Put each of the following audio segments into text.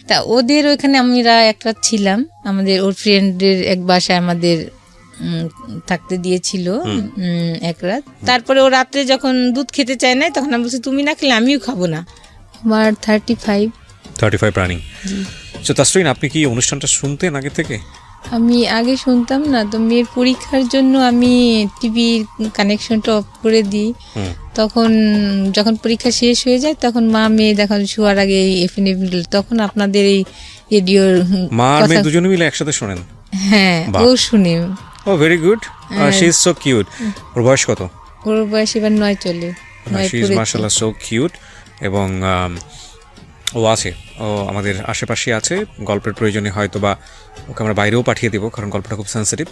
তা ওদের ওইখানে আমরা এক রাত ছিলাম, আমাদের ওর ফ্রেন্ডের এক বাসায় আমাদের থাকতে দিয়েছিল এক রাত। তারপরে ও রাত্রে যখন দুধ খেতে চায় না, তখন আমি বলছি তুমি না খেলে আমিও খাবো না। আমার 35 রানিং। তো তাসরিন, আপনি কি অনুষ্ঠানটা শুনতেন আগে থেকে? আমি আগে শুনতাম না, তো মেয়ের পরীক্ষার জন্য আমি টিভির কানেকশনটা অফ করে দিই। তখন যখন পরীক্ষা শেষ হয়ে যায়, তখন মা মেয়ে দেখুন শোয়ার আগে এফএনএ, তখন আপনাদের এই রেডিওর মা আর মেয়ে দুজনে মিলে একসাথে শোনেন? হ্যাঁ, ও শুনে। ও very good, she is so cute. ওর বয়স কত? ওর বয়স এবার 9 চলে। শি ইজ মাশাআল্লাহ সো কিউট। এবং ও আছে, ও আমাদের আশেপাশে আছে। গল্পের প্রয়োজনে হয়তো বা ওকে আমরা বাইরেও পাঠিয়ে দেবো, কারণ গল্পটা খুব সেন্সিটিভ।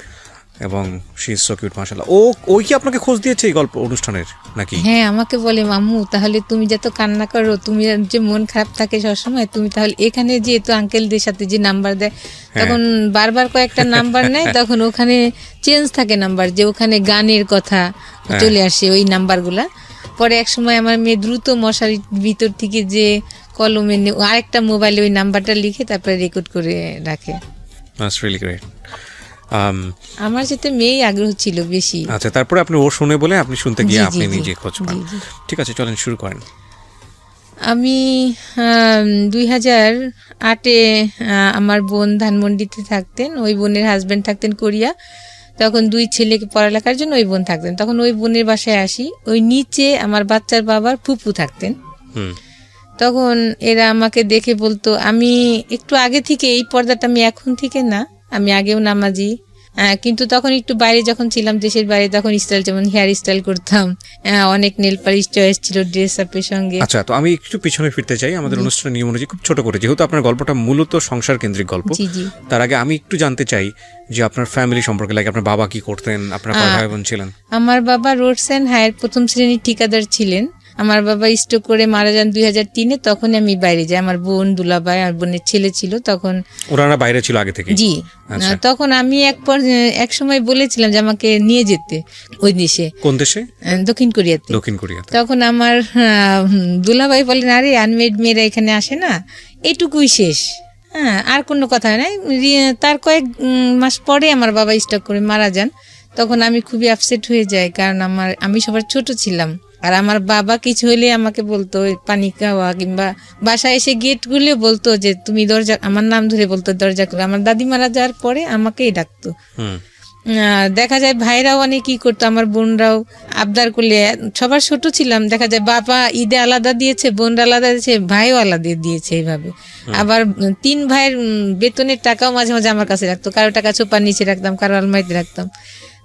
এবং শি ইজ সো কিউট মাশাআল্লাহ। ওই কি আপনাকে খোঁজ দিয়েছে এই গল্প অনুষ্ঠানের নাকি? হ্যাঁ, আমাকে বলে মাম্মু তাহলে তুমি যত কান্না করো, তুমি যে মন খারাপ থাকে সবসময়, তুমি তাহলে এখানে যেহেতু আঙ্কেলদের সাথে যে নাম্বার দেয়, তখন বারবার কয়েকটা নাম্বার নেয়, তখন ওখানে চেঞ্জ থাকে নাম্বার, যে ওখানে গানের কথা চলে আসে ওই নাম্বারগুলা। পরে এক সময় আমার মেয়ে দ্রুত মশারির ভিতর থেকে যে কলমে আরেকটা মোবাইলে ওই নাম্বারটা লিখে তারপরে রেকর্ড করে রাখে। That's really great. আমার সাথে মেয়েই আগ্রহ ছিল বেশি। আচ্ছা, তারপরে আপনি ও শুনে বলে আপনি শুনতে গিয়ে আপনি নিজে খোঁজ পান। ঠিক আছে, চলেন শুরু করেন। আমি 2008-এ আমার বোন ধানমন্ডিতে থাকতেন, ওই বোনের হাজব্যান্ড থাকতেন কোরিয়া। তখন 2 ছেলেকে পড়ালেখার জন্য ওই বোন থাকতেন। তখন ওই বোনের বাসায় আসি। ওই নিচে আমার বাচ্চার বাবার ফুপু থাকতেন। তখন এরা আমাকে দেখে বলতো, আমি একটু আগে থেকে এই পর্দাটা, আমি এখন থেকে না, আমি আগেও নামাজি, কিন্তু তখন একটু বাইরে যখন ছিলাম, দেশের বাইরে, তখন স্টাইল, যেমন হেয়ার স্টাইল করতাম, অনেক নেল পালিশ চয়েস ছিল ড্রেস আপের সঙ্গে। আচ্ছা, তো আমি একটু পিছনে ফিরতে চাই আমাদের অনুষ্ঠানের নিয়ম অনুযায়ী, খুব ছোট করে, যেহেতু আপনার গল্পটা মূলত সংসার কেন্দ্রিক গল্প। তার আগে আমি একটু জানতে চাই যে আপনার ফ্যামিলি সম্পর্কে, লাইক আপনার বাবা কি করতেন, আপনার কয় ভাই বোন ছিলেন? আমার বাবা রোডস অ্যান্ড হায়ার প্রথম শ্রেণীর ঠিকাদার ছিলেন। আমার বাবা স্ট্রোক করে মারা যান 2003-এ। তখন আমি বাইরে যাই, আমার বোন, দুলাভাই আর বোনের ছেলে ছিল তখন। ওরা বাইরে ছিল আগে থেকে? জি। তখন আমি এক সময় বলেছিলাম যে আমাকে নিয়ে যেতে ওই দেশে। কোন দেশে? দক্ষিণ কোরিয়াতে। দক্ষিণ কোরিয়াতে। তখন আমার দুলাভাই বলেন, আরে আনমেড মেয়েরা এখানে আসে না, এটুকুই শেষ, হ্যাঁ, আর কোনো কথা নাই। তার কয়েক মাস পরে আমার বাবা স্ট্রোক করে মারা যান। তখন আমি খুবই আপসেট হয়ে যাই, কারণ আমি সবার ছোট ছিলাম। আর আমার বাবা কিছু হলে আমাকে বলতো পানি খাওয়া, কিংবা বাসায় এসে গেট খুলে বলতো যে তুমি দরজা, আমার নাম ধরে বলতো দরজা খুলে। আমার দাদি মারা যাওয়ার পরে আমাকেই ডাকতো। দেখা যায় ভাইরাও অনেক কি করতো, আমার বোনরাও আবদার করলে, সবার ছোট ছিলাম, দেখা যায় বাবা ঈদে আলাদা দিয়েছে, বোনরা আলাদা দিয়েছে, ভাইও আলাদা দিয়েছে, এইভাবে। আবার 3 ভাইয়ের বেতনের টাকাও মাঝে মাঝে আমার কাছে রাখতো, কারো টাকা চোপার নিচে রাখতাম, কারো আলমারিতে রাখতাম,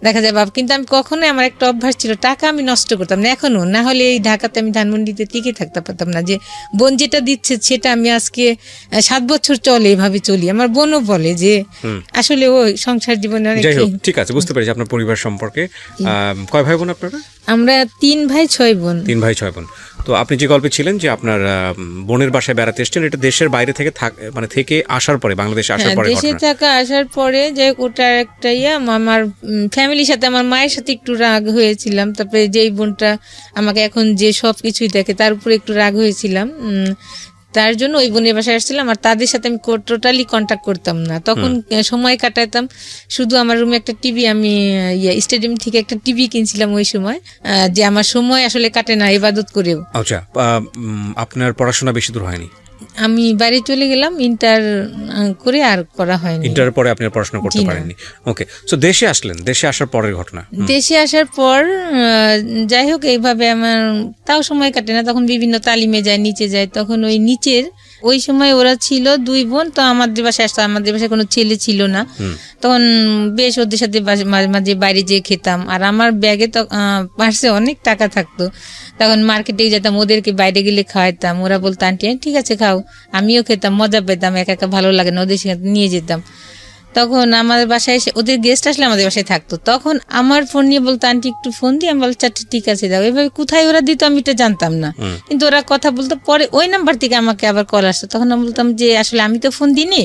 দেখা যায় বাবা। কিন্তু আমি কখনোই, আমার একটা অভ্যাস ছিল, টাকা আমি নষ্ট করতাম না, এখনো না হলে এই ঢাকাতে আমি ধানমন্ডিতে টিকে থাকতে পারতাম না। যে বোন যেটা দিচ্ছে সেটা আমি আজকে 7 বছর চলে এভাবে চলি। আমার বোনও বলে যে আসলে ওই সংসার জীবনে অনেক। ঠিক আছে, বুঝতে পেরেছি আপনার পরিবার সম্পর্কে। কয় ভাই বোন আপনারা? আমরা 3 ভাই 6 বোন। 3 ভাই 6 বোন। তো আপনি যে গল্পে ছিলেন যে আপনার বোনের বাসায় বেড়াতে এসেছেন, এটা দেশের বাইরে থেকে থেকে আসার পরে, বাংলাদেশে আসার পরে, দেশে থাকা আসার পরে, যে ওটা একটা আমার ফ্যামিলির সাথে, আমার মায়ের সাথে একটু রাগ হয়েছিলাম। তারপরে যেই বোনটা আমাকে এখন যে সব কিছুই দেখে, তার উপরে একটু রাগ হয়েছিলাম। তার জন্য ওই বোনের বাসায় আসছিলাম। আর তাদের সাথে আমি টোটালি কন্ট্যাক্ট করতাম না, তখন সময় কাটাতাম শুধু। আমার রুমে একটা টিভি, আমি স্টেডিয়াম থেকে একটা টিভি কিনছিলাম ওই সময়, যে আমার সময় আসলে কাটে না ইবাদত করেও। আচ্ছা, আপনার পড়াশোনা বেশি দূর হয়নি? আমি বাইরে চলে গেলাম, ইন্টার করে আর করা হয়নি। ইন্টারের পরে আপনি পড়াশোনা করতে পারেননি? ওকে, সো দেশে আসলেন, দেশে আসার পরের ঘটনা। দেশে আসার পর যাই হোক, এইভাবে আমার তাও সময় কাটে না, তখন বিভিন্ন তালিমে যায়, নিচে যায়। তখন ওই নিচের ওই সময় ওরা ছিল 2 বোন, তো আমাদের বাসায় আসতো, আমাদের বাসায় কোনো ছেলে ছিল না। তখন বেশ ওদের সাথে মাঝে মাঝে বাইরে যেয়ে খেতাম। আর আমার ব্যাগে তো পার্সে অনেক টাকা থাকতো, তখন মার্কেটে যেতাম, ওদেরকে বাইরে গেলে খাওয়াইতাম। ওরা বলতো আন্টি ঠিক আছে খাও, আমিও খেতাম, মজা পেতাম, একা একা ভালো লাগে না, ওদের সাথে নিয়ে যেতাম। তখন আমাদের বাসায় এসে ওদের গেস্ট আসলে আমাদের বাসায় থাকতো, তখন আমার ফোন নিয়ে বলতো আন্টি একটু ফোন দিয়ে, আমি বলছি আচ্ছা ঠিক আছে দাও। এভাবে কোথায় ওরা দিত আমি এটা জানতাম না, কিন্তু ওরা কথা বলতো। পরে ওই নাম্বার থেকে আমাকে আবার কল আসতো, তখন আমি বলতাম যে আসলে আমি তো ফোন দিইনি,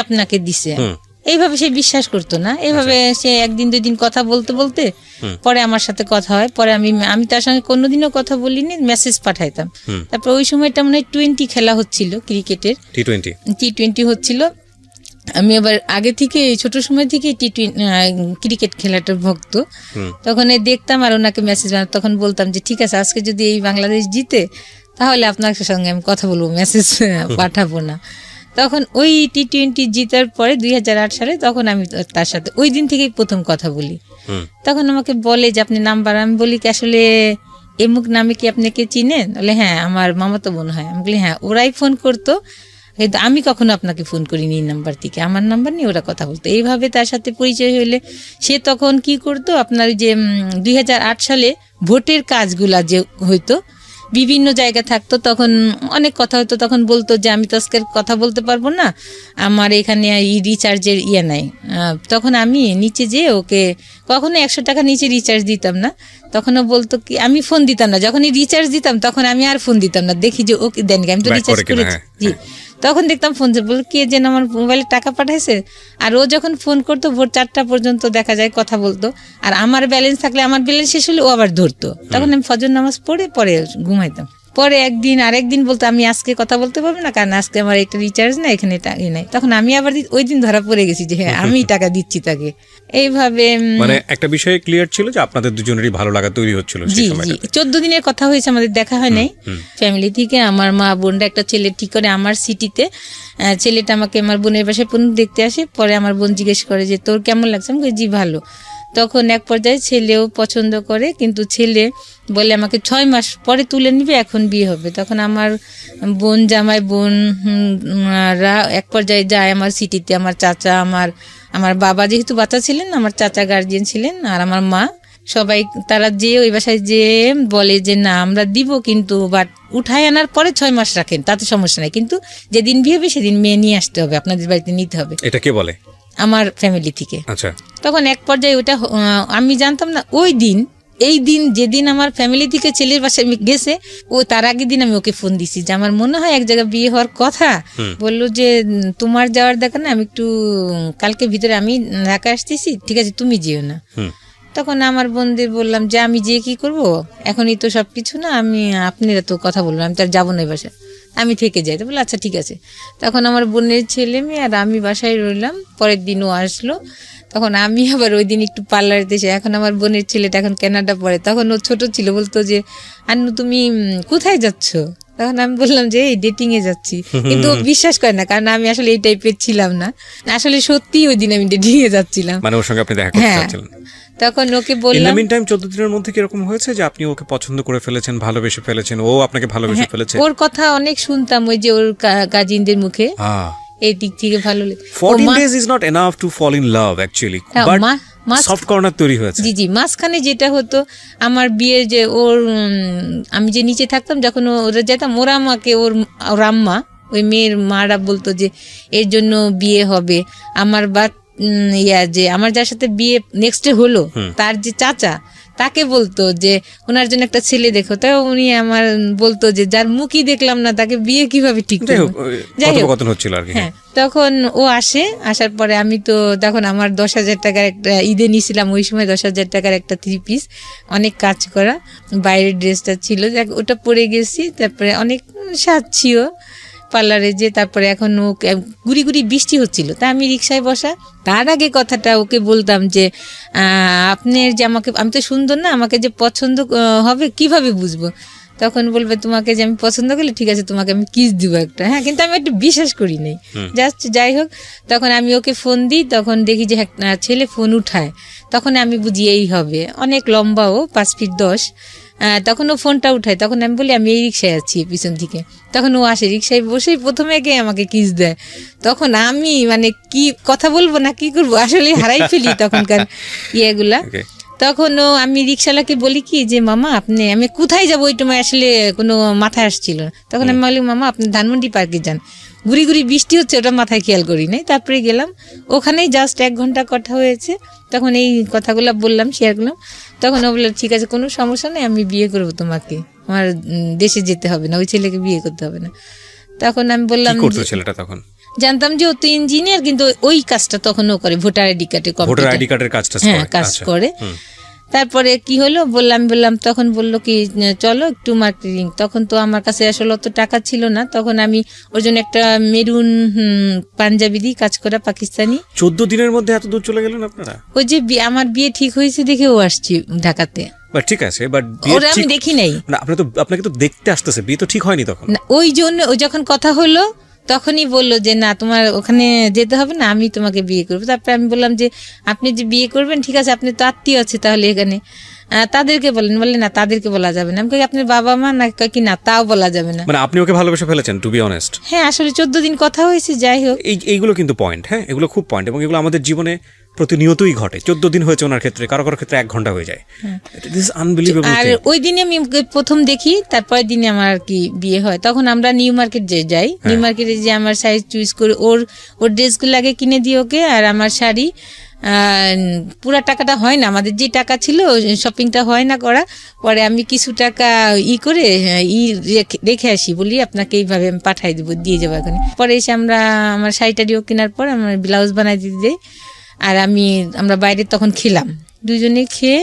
আপনাকে দিছে, এইভাবে সে বিশ্বাস করতো না। এইভাবে সে একদিন 2 দিন কথা বলতে বলতে পরে আমার সাথে কথা হয়। পরে আমি তার সঙ্গে কোনোদিনও কথা বলিনি, মেসেজ পাঠাইতাম। তারপর ওই সময়টা মনে হয় টি20 খেলা হচ্ছিল, ক্রিকেটের টি20 হচ্ছিল। আমি আবার আগে থেকে ছোট সময় থেকে ক্রিকেট খেলাটার ভক্ত। তখন দেখতাম আর ওনাকে মেসেজ, তখন বলতাম যে ঠিক আছে, আজকে যদি এই বাংলাদেশ জিতে তাহলে আপনার সঙ্গে আমি কথা বলবো, মেসেজ পাঠাবো না। তখন ওই টি20 জিতার পরে 2008 সালে তখন আমি তার সাথে ওই দিন থেকেই প্রথম কথা বলি। তখন আমাকে বলে যে আপনি নাম্বার, আমি বলি কি আসলে এমুক নামে কি আপনাকে চিনেন? বলে হ্যাঁ, আমার মামাতো বোন হয়। আমি বলি হ্যাঁ, ওরাই ফোন করতো, কিন্তু আমি কখনো আপনাকে ফোন করিনি এই নাম্বার থেকে, আমার নাম্বার নিয়ে ওরা কথা বলতো। এইভাবে তার সাথে পরিচয় হইলে সে তখন কি করতো, আপনার যে 2008 সালে ভোটের কাজগুলা যে হইতো, বিভিন্ন জায়গায় থাকতো, তখন অনেক কথা হতো। তখন বলতো যে আমি তো আজকে কথা বলতে পারবো না, আমার এখানে রিচার্জের নাই। তখন আমি নিচে যেয়ে ওকে কখনো 100 টাকা নিচে রিচার্জ দিতাম না। তখনও বলতো কি, আমি ফোন দিতাম না, যখনই রিচার্জ দিতাম তখন আমি আর ফোন দিতাম না, দেখি যে ওকে দেন, আমি তো রিচার্জ করেছি। জি, তখন দেখতাম ফোন বল কে যেন আমার মোবাইলে টাকা পাঠাইছে। আর ও যখন ফোন করতো ভোর 4টা পর্যন্ত দেখা যায় কথা বলতো। আর আমার ব্যালেন্স থাকলে, আমার ব্যালেন্স শেষ হলে ও আবার ধরতো। তখন আমি ফজর নামাজ পড়ে পরে ঘুমাইতাম। পরে আরেকদিন বলতো আমি আজকে কথা বলতে পারবো না, কারণ আজকে আমার একটা রিচার্জ নাই, এখানে নাই। তখন আমি আবার ওই দিন ধরা পড়ে গেছি যে হ্যাঁ, আমি টাকা দিচ্ছি তাকে। এইভাবে মানে একটা বিষয় ক্লিয়ার ছিল যে আপনাদের দুজনেরই ভালো লাগা তৈরি হচ্ছিল। জি জি, 14 দিনের কথা হয়েছে, আমাদের দেখা হয় নাই। ফ্যামিলি থেকে আমার মা বোনরা একটা ছেলে ঠিক করে আমার সিটিতে, ছেলেটা আমাকে আমার বোনের বাসায় দেখতে আসে। পরে আমার বোন জিজ্ঞেস করে যে তোর কেমন লাগছে? আমি জি ভালো। তখন এক পর্যায়ে ছেলেও পছন্দ করে, কিন্তু ছেলে বলে আমাকে 6 মাস পরে তুলে নিবে, এখন বিয়ে হবে। তখন আমার বোন জামাই বোনরা এক পর্যায়ে যায় আমার সিটিতে। আমার চাচা, আমার বাবা যেহেতু বাচ্চা ছিলেন, আমার চাচা গার্জিয়ান ছিলেন, আর আমার মা, সবাই তারা যে ওই বাসায় যে বলে যে না আমরা দিব, কিন্তু বাট উঠায় আনার পরে 6 মাস রাখেন, তাতে সমস্যা নাই, কিন্তু যেদিন বিয়ে হবে সেদিন মেয়ে নিয়ে আসতে হবে, আপনাদের বাড়িতে নিতে হবে। এটা কে বলে? আমার ফ্যামিলি থেকে। আচ্ছা। তখন এক পর্যায়ে ওটা আমি জানতাম না। যেদিন আমার ফ্যামিলি থেকে ছেলের বাসায় গেছে, ও তার আগের দিন আমি ওকে ফোন দিছি যে আমার মনে হয় এক জায়গায় বিয়ে হওয়ার কথা। বললো যে তোমার যাওয়ার দেখা না, আমি একটু কালকে ভিতরে আমি ঢাকা আসতেছি, ঠিক আছে তুমি যেও না। তখন আমার বোনদের বললাম যে আমি যেয়ে কি করব, এখনই তো সবকিছু না, আপনারা তো কথা বলবেন, আমি তার যাবো না এই বাসায়, আমি থেকে যাই। তো বলে আচ্ছা ঠিক আছে। তখন আমার বোনের ছেলে মেয়ে আর আমি বাসায় রইলাম। পরের দিনও আসলো। তখন আমি আবার ওই দিন একটু পার্লারে দেশে, এখন আমার বোনের ছেলেটা এখন কানাডা পড়ে, তখন ও ছোট ছিল, বলতো যে আন্নু তুমি কোথায় যাচ্ছ? তখন আমি বললাম যে এই ডেটিং এ যাচ্ছি, কিন্তু ও বিশ্বাস করে না, কারণ আমি আসলে এই টাইপের ছিলাম না। আসলে সত্যি ওই দিন আমি ডেটিং এ যাচ্ছিলাম, মানে ওর সঙ্গে আপনি দেখা করতে যাচ্ছিলেন। তখন ওকে বললাম, ইন দ্য মিন টাইম 14 দিনের মধ্যে কি এরকম হয়েছে যে আপনি ওকে পছন্দ করে ফেলেছেন, ভালোবেসে ফেলেছেন, ও আপনাকে ভালোবেসে ফেলেছে? ওর কথা অনেক শুনতাম, ওই যে ওর কাজিনদের মুখে, এই দিক থেকে ভালো লাগে। 14 days is not enough to fall in love actually, but soft corner তৈরি হয়েছে। জি জি, মাঝখানে যেটা হতো আমার বিয়ের যে আমি যে নিচে থাকতাম, যখন ওরা যেতাম, ওরা আমাকে ওর আম্মা, ওই মেয়ের মারা বলতো যে এর জন্য বিয়ে হবে। আমার যে আমার যার সাথে বিয়ে নেক্সটে হলো, তার যে চাচা, তাকে বলতো যে ওনার জন্য একটা ছেলে দেখো। তাই উনি আমার বলতো যে যার মুখই দেখলাম না তাকে বিয়ে কিভাবে ঠিক করবো। হ্যাঁ, তখন ও আসার পরে আমি তো তখন আমার 10,000 টাকার একটা ঈদে নিয়েছিলাম, ওই সময় 10,000 টাকার একটা 3 পিস, অনেক কাজ করা বাইরের ড্রেসটা ছিল, ওটা পরে গেছি। তারপরে অনেক সাজছিও পার্লারে যে, তারপরে এখন গুড়ি গুড়ি বৃষ্টি হচ্ছিল, তা আমি রিক্সায় বসা। তার আগে কথাটা ওকে বলতাম যে আপনার যে আমাকে, আমি তো সুন্দর না, আমাকে যে পছন্দ হবে কিভাবে বুঝবো? তখন বলবে তোমাকে যে আমি পছন্দ করলে ঠিক আছে তোমাকে আমি কিস দিব একটা। হ্যাঁ, কিন্তু আমি একটু বিশ্বাস করি নাই, জাস্ট যাই হোক। তখন আমি ওকে ফোন দিই, তখন দেখি যে ছেলে ফোন উঠায়, তখন আমি বুঝি এই হবে, অনেক লম্বা, ও 5 ফিট 10। তখন ও ফোনটা উঠায়, তখন আমি বলি আমি এই রিক্সায় আছি পিছন থেকে। তখন ও আসে, রিক্সায় বসেই প্রথমে গিয়ে আমাকে কিস দেয়। তখন আমি মানে কি কথা বলবো না কি করবো, আসলে হারাই ফেলি তখনকার ইয়েগুলা। তখন আমি রিক্সাওয়ালাকে বলি কি যে মামা আমি কোথায় যাবো, ওই সময় আসলে কোনো মাথায় আসছিল না। তখন আমি বলি মামা আপনি ধানমন্ডি পার্কে যান, ঘুরি ঘুরি বৃষ্টি হচ্ছে, ওটা মাথায় খেয়াল করি নাই। তারপরে গেলাম, ওখানেই জাস্ট 1 ঘন্টা কথা হয়েছে। তখন এই কথাগুলো বললাম, শেয়ার করলাম। তখন ও বললো ঠিক আছে, কোনো সমস্যা নেই, আমি বিয়ে করবো তোমাকে, আমার দেশে যেতে হবে না, ওই ছেলেকে বিয়ে করতে হবে না। তখন আমি বললাম কি করতো ছেলেটা তখন? জানতাম যে ও তো ইঞ্জিনিয়ার, কিন্তু ওই কাজটা তখন ও করে, ভোটার আইডি কার্ডে ভোটার আইডি কার্ডের কাজটা হ্যাঁ কাজ করে। তারপরে কি হলো বললাম তখন বললো কি চলো একটু মার্কেটিং। তখন তো আমার কাছে আসলে অত টাকা ছিল না, তখন আমি ওর জন্য একটা মেরুন পাঞ্জাবি দিয়ে কাজ করা, পাকিস্তানি। 14 দিনের মধ্যে এত দূর চলে গেলেন আপনারা? ওই যে আমার বিয়ে ঠিক হয়েছে দেখে ও আসছি ঢাকাতে। বাট ঠিক আছে, বাট ওরা আমি দেখি নাই না, আপনাকে তো দেখতে আসতেছে, বিয়ে তো ঠিক হয়নি তখন। ওই জন্য ওই যখন কথা হলো তখনই বললো যে না তোমার ওখানে যেতে হবে না, আমি তোমাকে বিয়ে করবো। তারপরে আমি বললাম যে আপনি যে বিয়ে করবেন ঠিক আছে, আপনি তো আত্মীয় আছে তাহলে এখানে, তাদেরকে বললেন না তাদেরকে বলা যাবে না। আমি কই আপনার বাবা মা না, কি না তাও বলা যাবে না। মানে আপনি ওকে ভালোবেসে ফেলেছেন, টু বি অনেস্ট। হ্যাঁ আসলে 14 দিন কথা হয়েছে, যাই হোক। এইগুলো কিন্তু পয়েন্ট, হ্যাঁ এগুলো খুব পয়েন্ট, এবং এগুলো আমাদের জীবনে প্রতিনিয়তই ঘটে। 14 দিন হয়েছে ওনার ক্ষেত্রে, কারো ক্ষেত্রে 1 ঘন্টা হয়ে যায়। আর ওই দিনে আমি প্রথম দেখি, তারপরের দিনে আমার আর কি বিয়ে হয়। তখন আমরা নিউ মার্কেট যাই, নিউ মার্কেটে যে আমার সাইজ চুজ করে ওর ড্রেসগুলো আগে কিনে দিই ওকে, আর আমার শাড়ি পুরা টাকাটা হয় না, আমাদের যে টাকা ছিল শপিংটা হয় না করা। পরে আমি কিছু টাকা করে রেখে আসি, বলি আপনাকে এইভাবে আমি পাঠাই দেবো, দিয়ে যাবো এখন। পরে এসে আমার শাড়িটারিও কেনার পর আমার ব্লাউজ বানাই দিতে যাই। আর আমরা বাইরে তখন খেলাম, দুজনে খেয়ে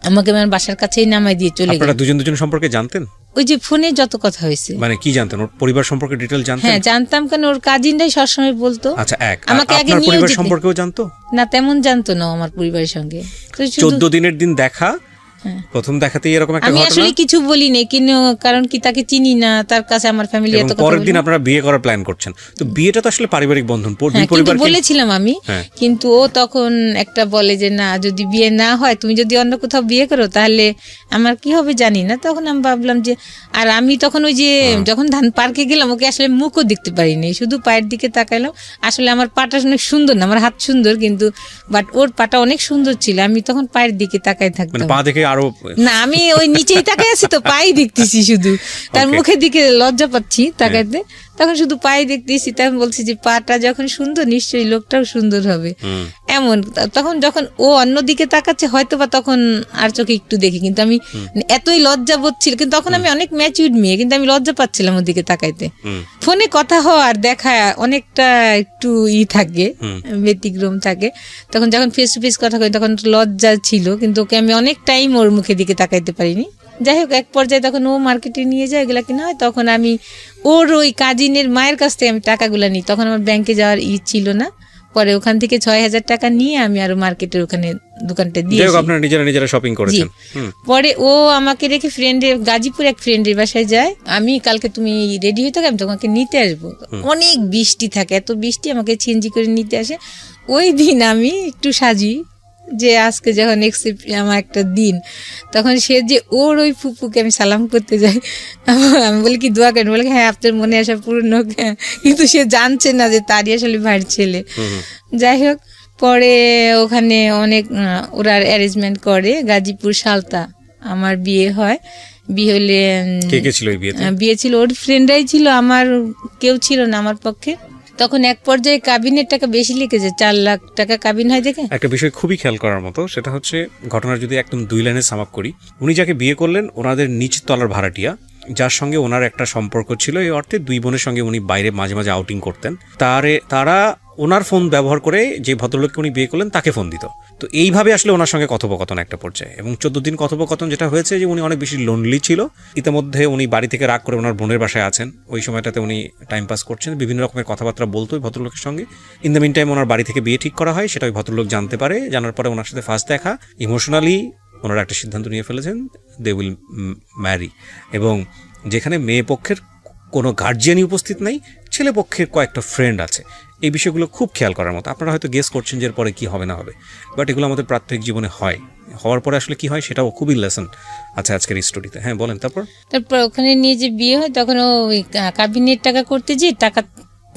আমাকে আমার বাসার কাছেই নামাই দিয়ে চলে গেল। আপনারা দুজন সম্পর্কে জানতেন? ওই যে ফোনে যত কথা হয়েছে। মানে কি জানতেন? ওর পরিবার সম্পর্কে ডিটেইল জানতেন? হ্যাঁ জানতাম, কারণ ওর কাজিনরাই সবসময় বলতো। আচ্ছা, আমাকে আগে আপনার নিয়ে পরিবার সম্পর্কেও জানতো না? তেমন জানতো না আমার পরিবারের সঙ্গে। 14 দিনের দিন দেখা, প্রথম দেখাতেই এরকম একটা ঘটনা। আমি আসলে কিছু বলি না, কিন্তু কারণ কি তাকে চিনি না, তার কাছে আমার ফ্যামিলি এত কথা। পরের দিন আপনারা বিয়ে করার প্ল্যান করছেন, তো বিয়েটা তো আসলে পারিবারিক বন্ধন, পরিবার বলেছিলাম আমি, কিন্তু ও তখন একটা বলে যে না যদি বিয়ে না হয়, তুমি যদি অন্য কোথাও বিয়ে করো তাহলে আমার কি হবে জানি না। তখন আমি ভাবলাম যে, আর আমি তখন ওই যে যখন ধান পার্কে গেলাম ওকে আসলে মুখও দেখতে পারিনি, শুধু পায়ের দিকে তাকাইলাম। আসলে আমার পাটা অনেক সুন্দর না, আমার হাত সুন্দর কিন্তু, বাট ওর পাটা অনেক সুন্দর ছিল। আমি তখন পায়ের দিকে তাকাই থাকতাম, পা দেখে আরো না, আমি ওই নিচেই তাকাই আছি তো পাই দেখতেছি শুধু, তার মুখের দিকে লজ্জা পাচ্ছি তাকাইতে। তখন শুধু পাই দেখতেছি, তখন বলছি যে পাটা যখন সুন্দর নিশ্চয়ই লোকটাও সুন্দর হবে এমন। তখন যখন ও অন্যদিকে তাকাচ্ছে হয়তো বা তখন আর চোখে একটু দেখি, কিন্তু আমি এতই লজ্জা বোধ ছিল, কিন্তু তখন আমি অনেক ম্যাচিউরড মেয়ে, কিন্তু আমি লজ্জা পাচ্ছিলাম ওর দিকে তাকাইতে। ফোনে কথা হওয়ার দেখা অনেকটা একটু থাকে, ব্যতিক্রম থাকে। তখন যখন ফেস টু ফেস কথা কই তখন লজ্জা ছিল, কিন্তু ওকে আমি অনেক টাইম ওর মুখের দিকে তাকাইতে পারিনি। যাই হোক, এক পর্যায়ে তখন ও মার্কেটে নিয়ে যায় এগুলা কিনা হয়, তখন আমি ওর ওই কাজিনের মায়ের কাছ থেকে আমি টাকাগুলো নিই। তখন আমার ব্যাংকে যাওয়ার ছিল না, পরে ওখান থেকে 6,000 টাকা নিয়ে আমি আরো মার্কেটের ওখানে দোকানটা দিয়ে আপনারা নিজেরা শপিং করেছেন। পরে ও আমাকে রেখে গাজীপুর এক ফ্রেন্ডের বাসায় যায়। আমি কালকে তুমি রেডি হয়ে থাকো, আমি তোমাকে নিতে আসবো। অনেক বৃষ্টি থাকে, এত বৃষ্টি, আমাকে সিএনজি করে নিতে আসে। ওই দিন আমি একটু সাজি যে আজকে যখন আমার একটা দিন, তখন সে যে ওর ওই ফুপুকে আমি সালাম করতে যাই, আমি বলি কি দোয়া করেন, বলে হ্যাঁ আপনার মনে আসা পূর্ণ, কিন্তু সে জানছে না যে তারই আসলে ভাইয়ের ছেলে। যাই হোক, পরে ওখানে অনেক ওরা অ্যারেঞ্জমেন্ট করে, গাজীপুর সালতা আমার বিয়ে হয়। বিয়ে হলে বিয়ে ছিল ওর ফ্রেন্ডরাই ছিল, আমার কেউ ছিল না আমার পক্ষে। তখন এক পর্যায়ে কাবিনের টাকা বেশি লিখেছে, 4 লাখ টাকা কাবিন হয় দেখে। একটা বিষয় খুবই খেয়াল করার মতো, সেটা হচ্ছে ঘটনার যদি একদম 2 লাইনে সাম আপ করি, উনি যাকে বিয়ে করলেন ওনাদের নিচ তলার ভাড়াটিয়া, যার সঙ্গে ওনার একটা সম্পর্ক ছিল, এই অর্থে 2 বোনের সঙ্গে উনি বাইরে মাঝে মাঝে আউটিং করতেন। তারা ওনার ফোন ব্যবহার করে যে ভদ্রলোককে উনি বিয়ে করলেন তাকে ফোন দিত। তো এইভাবে আসলে ওনার সঙ্গে কথোপকথন একটা পর্যায়ে, এবং 14 দিন কথোপকথন যেটা হয়েছে যে উনি অনেক বেশি লোনলি ছিল। ইতিমধ্যে উনি বাড়ি থেকে রাগ করে ওনার বোনের বাসায় আছেন, ওই সময়টাতে উনি টাইম পাস করছেন, বিভিন্ন রকমের কথাবার্তা বলতো ওই ভদ্রলোকের সঙ্গে। ইন দ্য মিন টাইম ওনার বাড়ি থেকে বিয়ে ঠিক করা হয়, সেটা ওই ভদ্রলোক জানতে পারে। জানার পরে ওনার সাথে ফার্স্ট দেখা, ইমোশনালি ওনারা একটা সিদ্ধান্ত নিয়ে ফেলেছেন, দে উইল ম্যারি। এবং যেখানে মেয়ে পক্ষের কোনো গার্জিয়ানই উপস্থিত নাই, ছেলে পক্ষের কয়েকটা ফ্রেন্ড আছে। এই বিষয়গুলো খুব খেয়াল করার মতো। আপনারা হয়তো গেস করছেন যে পরে কি হবে না হবে, বাট এগুলো আমাদের প্রাত্যহিক জীবনে হয়। হওয়ার পরে আসলে কি হয় সেটাও খুবই লেসন আছে আজকের এই স্টোরিতে। হ্যাঁ বলেন। তারপর ওখানে নিয়ে যে বিয়ে হয়, তখন ওই কাবিনের টাকা করতে যে টাকা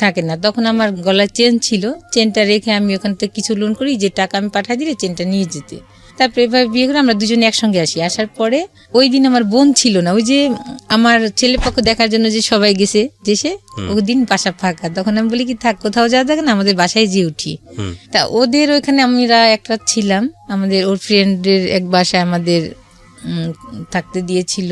থাকে না, তখন আমার গলায় চেন ছিল, চেনটা রেখে আমি ওখান থেকে কিছু লোন করি, যে টাকা আমি পাঠিয়ে দিলে চেনটা নিয়ে যেতে। তারপরে এভাবে বিয়ে করে আমরা দুজনে একসঙ্গে আসি। আসার পরে ওই দিন আমার বোন ছিল না, ওই যে আমার ছেলে পক্ষ দেখার জন্য যে সবাই গেছে দেশে, ওই দিন বাসা ফাঁকা। তখন আমি বলি কি থাক, কোথাও যাওয়া থাকে না, আমাদের বাসায় যে উঠি। তা ওদের ওইখানে আমরা একটা ছিলাম, আমাদের ওর ফ্রেন্ডের এক বাসায় আমাদের থাকতে দিয়েছিল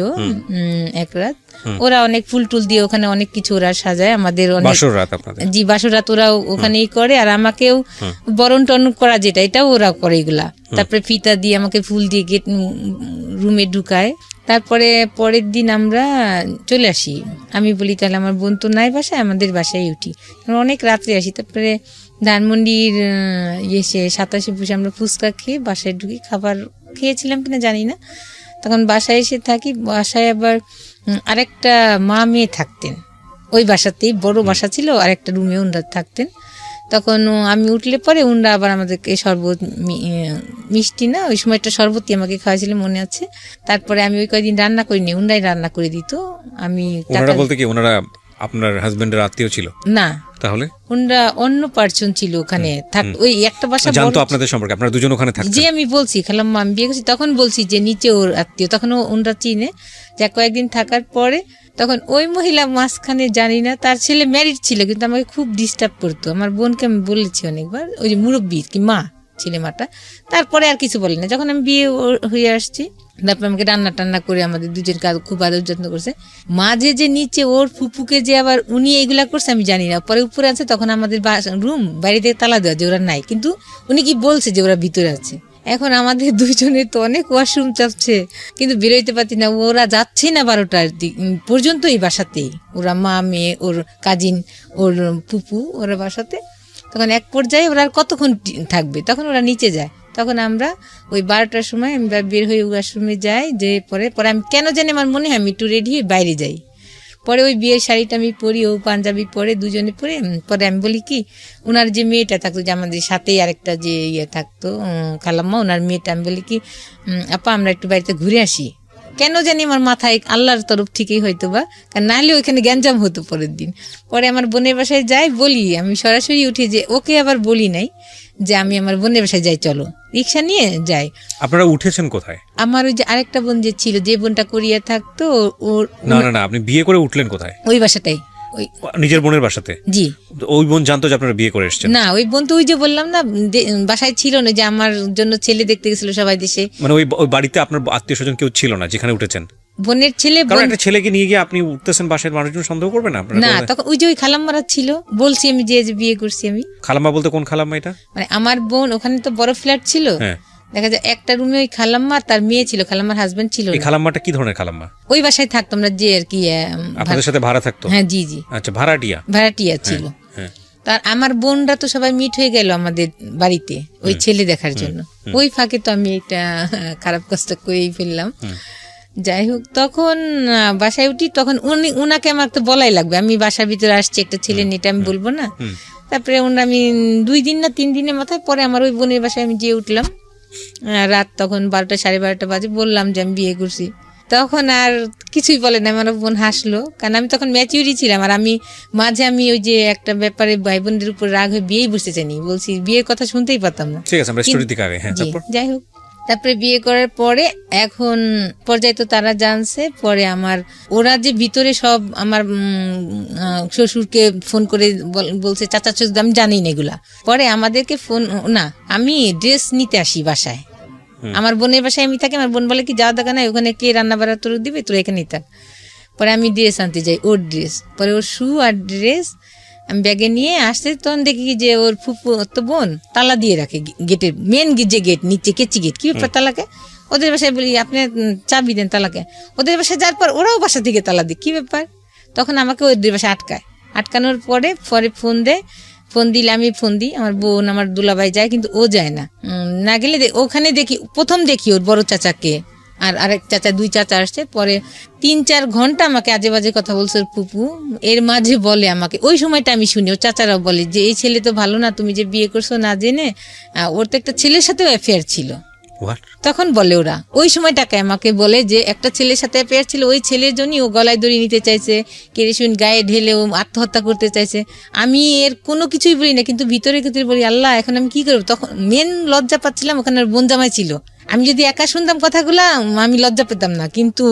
এক রাত। ওরা অনেক ফুল টুল দিয়ে ওখানে অনেক কিছু ওরা সাজায়, আমাদের অনেক বাসর রাত আপনাদের? জি, বাসর রাত ওরা ওখানেই করে, আর আমাকেও বরণ টরণ করা যেটা এটাও ওরা করে এগুলা। তারপরে ফিতা দিয়ে আমাকে ফুল দিয়ে গেট রুমে ঢুকায়। তারপরে পরের দিন আমরা চলে আসি। আমি বলি তাহলে আমার বোন তো নাই বাসায়, আমাদের বাসায় উঠি, অনেক রাত্রে আসি। তারপরে ধানমন্ডির এসে 27 বসে আমরা ফুচকা খেয়ে বাসায় ঢুকি। খাবার খেয়েছিলাম কিনা জানি না। তখন বাসায় এসে থাকি, বাসায় আবার আরেকটা মা মেয়ে থাকতেন ওই বাসাতেই, বড় বাসা ছিল, আরেকটা রুমে ওনারা থাকতেন। তখন আমি উঠলে পরে ওনারা আবার আমাদেরকে শরবত, মিষ্টি না ওই সময় একটা শরবতই আমাকে খাওয়াছিল মনে আছে। তারপরে আমি ওই কয়েকদিন রান্না করিনি, ওনারাই রান্না করে দিত। আমি ওনারা বলতে কি ওনারা আপনার হাজবেন্ডের আত্মীয় ছিল? না, তাহলে ওনারা অন্য পার্সন ছিল ওখানে ওই একটা বাসা জানতো আপনাদের সম্পর্কে, আপনারা দুজন ওখানে থাকতেন? যে আমি বলছি খালাম্মা আমি বিয়ে করছি, তখন বলছি যে নিচে ওর আত্মীয়, তখন ওনারা চিনে। যা কয়েকদিন থাকার পরে তখন ওই মহিলা মাঝখানে জানি না, তার ছেলে ম্যারিড ছিল কিন্তু আমাকে খুব ডিস্টার্ব করতো। আমার বোনকে আমি বলেছি অনেকবার, ওই যে মুরব্বী কি মা ছেলে মাটা। তারপরে আর কিছু বলি না। যখন আমি বিয়ে হয়ে আসছি, তারপর আমাকে রান্না টান্না করে আমাদের দুজনকে খুব আদর যত্ন করছে। মাঝে যে নিচে ওর ফুপুকে যে আবার উনি এইগুলা করছে আমি জানি না। পরে উপরে আছে, তখন আমাদের রুম বাইরে থেকে তালা দেওয়া যে ওরা নাই, কিন্তু উনি কি বলছে যে ওরা ভিতরে আছে। এখন আমাদের দুইজনের তো অনেক ওয়াশরুম চাপছে, কিন্তু বেরোইতে পারছি না। ওরা যাচ্ছে না 12টার পর্যন্ত এই বাসাতেই, ওরা মা মেয়ে ওর কাজিন ওর ফুপু ওরা বাসাতে। তখন এক পর্যায়ে ওরা আর কতক্ষণ থাকবে, তখন ওরা নিচে যায়। তখন আমরা ওই 12টার সময় আমরা বের হয়ে ওয়াশরুমে যাই, যে পরে আমি কেন জানি আমার মনে হয় আমি একটু রেডি হয়ে বাইরে যাই। পরে ওই বিয়ের শাড়িটা আমি পরি, ও পাঞ্জাবি পরে, দুজনে পরে। পরে আমি বলি কি, ওনার যে মেয়েটা থাকতো, যে আমাদের সাথেই আরেকটা যে ইয়ে থাকতো খালাম্মা, ওনার মেয়েটা, আমি বলি কি আপা আমরা একটু বাড়িতে ঘুরে আসি। কেন জানি আমার মাথায় আল্লাহর তরফ থেকেই হয়তো বা, কারণ নাহলে ওইখানে গ্যাঞ্জাম হতো পরের দিন। পরে আমার বোনের বাসায় যাই, বলি আমি সরাসরি উঠে, যে ওকে আবার বলি নাই যে আমি আমার বোনের বাসায় যাই, চলো রিক্সা নিয়ে যাই। আপনারা উঠেছেন কোথায়? আমার ওই যে আরেকটা বোন যে ছিল, যে বোনটা কোরিয়া থাকতো, ওর না আপনি বিয়ে করে উঠলেন কোথায়? ওই বাসাটাই, ওই নিজের বোনের বাসাতে? জি। ওই বোন জানতো যে আপনারা বিয়ে করে এসেছেন? না, ওই বোন তো ওই যে বললাম না বাসায় ছিল না, যে আমার জন্য ছেলে দেখতে গেছিল সবাই দেশে। মানে ওই বাড়িতে আপনার আত্মীয় স্বজন কেউ ছিল না যেখানে উঠেছেন? বোনের ছেলে, কারণ একটা ছেলেকে নিয়ে গিয়ে আপনি উঠতেছেন, বাসায় মানুষজন সন্দেহ করবে না? না, তখন ওই যে ওই খালাম্মারা ছিল, বলছি আমি যে বিয়ে করছি আমি। খালাম্মা বলতে কোন খালাম্মা এটা? মানে আমার বোন, ওখানে তো বড় ফ্ল্যাট ছিল, দেখা যায় একটা রুমে ওই খালাম্মা তার মেয়ে ছিল, খালাম্মার হাজবেন্ড ছিল। এই খালাম্মাটা কি ধরনের খালাম্মা? ওই বাসায় থাকতো আমরা, যে আর কি আপনাদের সাথে ভাড়া থাকতো? হ্যাঁ, জি জি। আচ্ছা, ভাড়াটিয়া ছিল। তার আমার বোনরা তো সবাই মিট হয়ে গেল আমাদের বাড়িতে ওই ছেলে দেখার জন্য। ওই ফাঁকে তো আমি একটা খারাপ কাজটা করেই ফেললাম। যাই হোক, তখন বাসায় উঠি, তখন উনাকে আমার তো বলাই লাগবে, আমি বাসার ভিতরে আসছি একটা ছেলে নিয়ে, আমি বলবো না। তারপরে আমি 2 দিন না 3 দিনের মাথায় পরে আমার ওই বোনের বাসায় আমি যেয়ে উঠলাম রাত, তখন 12টা 12:30 বাজে, বললাম যে আমি বিয়ে করছি। তখন আর কিছুই বলে না, আমার বোন হাসলো, কারণ আমি তখন ম্যাচিউরি ছিলাম। আর আমি মাঝে ওই যে একটা ব্যাপারে ভাই বোনদের উপর রাগ হয়ে বিয়েই বসতে চাইনি, বলছি বিয়ের কথা শুনতেই পারতাম না। ঠিক আছে, আমরা স্টোরি দিকে আগে। হ্যাঁ, তারপর যাই হোক, তারপরে বিয়ে করার পরে এখন পর্যায়ে তো তারা জানছে। পরে ওরা যে ভিতরে সব আমার শ্বশুরকে ফোন করে বলছে চাচা চাচা, আমি জানি না এগুলা। পরে আমাদেরকে ফোন না, আমি ড্রেস নিতে আসি বাসায়, আমার বোনের বাসায় আমি থাকি। আমার বোন বলে কি যাওয়া দেখা নাই, ওখানে কে রান্না বাড়া তোর দিবে, তোর এখানেই থাক। পরে আমি ড্রেস আনতে যাই, ওর ড্রেস, পরে ওর শু আর ড্রেস আমি ব্যাগে নিয়ে আসতে, তখন দেখি যে ওর ফুপু তো বোন তালা দিয়ে রাখে গেটের, মেন যে গেট নিচে কেচি গেট। কি ব্যাপার তালাকে? ওদের বাসায় বলি আপনি চাবি দেন তালাকে। ওদের বাসায় যাওয়ার পর ওরাও বাসা থেকে তালা দিই, কি ব্যাপার? তখন আমাকে ওদের বাসায় আটকানোর পরে ফোন দিলে আমি ফোন দিই, আমার বোন আমার দুলাভাই যায়, কিন্তু ও যায় না। না গেলে ওখানে প্রথম দেখি ওর বড় চাচাকে, আর আরেক চাচা, 2 চাচা আসছে। পরে 3-4 ঘন্টা আমাকে আজে বাজে কথা বলছে ওর ফুপু। এর মাঝে বলে আমাকে, ওই সময়টা আমি শুনি, ও চাচারাও বলে যে এই ছেলে তো ভালো না, তুমি যে বিয়ে করছো না জেনে, ওর তো একটা ছেলের সাথেও অ্যাফেয়ার ছিল। তখন বলে ওরা, ওই সময়টাকে আমাকে বলে যে একটা ছেলের সাথে অ্যাফেয়ার ছিল, ওই ছেলের জন্যই ও গলায় দড়ি নিতে চাইছে, কেরোসিন গায়ে ঢেলে ও আত্মহত্যা করতে চাইছে। আমি এর কোনো কিছুই বলি না, কিন্তু ভিতরে বলি আল্লাহ এখন আমি কি করবো। তখন মেন লজ্জা পাচ্ছিলাম, ওখানে বোন জামাই ছিল, আমি যদি একা শুনতাম কথাগুলা আমি লজ্জা পেতাম না, কিন্তু